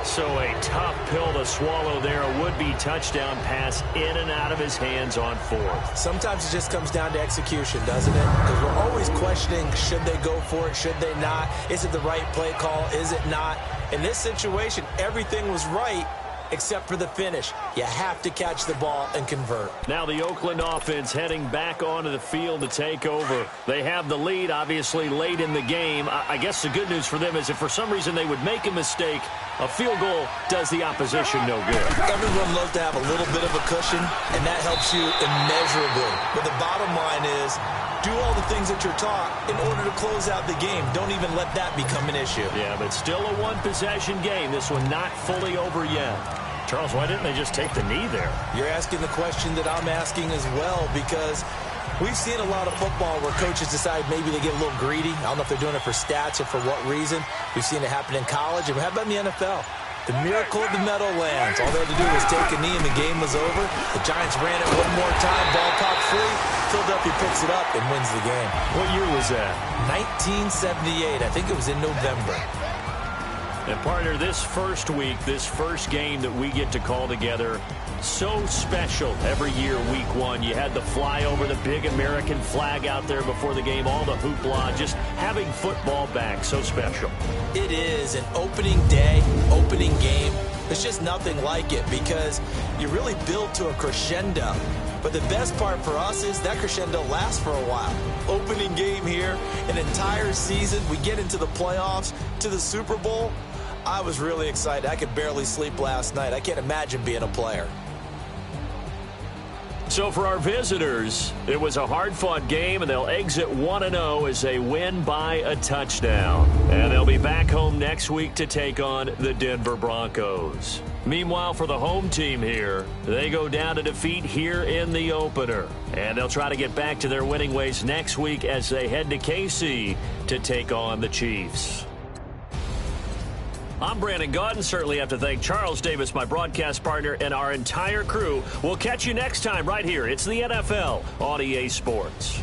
So a tough pill to swallow there. A would-be touchdown pass in and out of his hands on fourth. Sometimes it just comes down to execution, doesn't it? Because we're always questioning, should they go for it, should they not? Is it the right play call, is it not? In this situation, everything was right except for the finish. You have to catch the ball and convert. Now the Oakland offense heading back onto the field to take over. They have the lead, obviously, late in the game. I guess the good news for them is if for some reason they would make a mistake, a field goal does the opposition no good. Everyone loves to have a little bit of a cushion, and that helps you immeasurably. But the bottom line is, do all the things that you're taught in order to close out the game. Don't even let that become an issue. Yeah, but still a one-possession game. This one not fully over yet. Charles, why didn't they just take the knee there? You're asking the question that I'm asking as well, because we've seen a lot of football where coaches decide maybe they get a little greedy. I don't know if they're doing it for stats or for what reason. We've seen it happen in college. And how about in the NFL? The miracle of the Meadowlands. All they had to do was take a knee and the game was over. The Giants ran it one more time. Ball popped free. Philadelphia picks it up and wins the game. What year was that? 1978. I think it was in November. And partner, this first week, this first game that we get to call together, so special every year, week one. You had the flyover, the big American flag out there before the game, all the hoopla, just having football back, so special. It is an opening day, opening game. There's just nothing like it because you really build to a crescendo. But the best part for us is that crescendo lasts for a while. Opening game here, an entire season. We get into the playoffs, to the Super Bowl. I was really excited. I could barely sleep last night. I can't imagine being a player. So for our visitors, it was a hard-fought game, and they'll exit 1-0 as they win by a touchdown. And they'll be back home next week to take on the Denver Broncos. Meanwhile, for the home team here, they go down to defeat here in the opener. And they'll try to get back to their winning ways next week as they head to KC to take on the Chiefs. I'm Brandon Gaudin. Certainly have to thank Charles Davis, my broadcast partner, and our entire crew. We'll catch you next time right here. It's the NFL on EA Sports.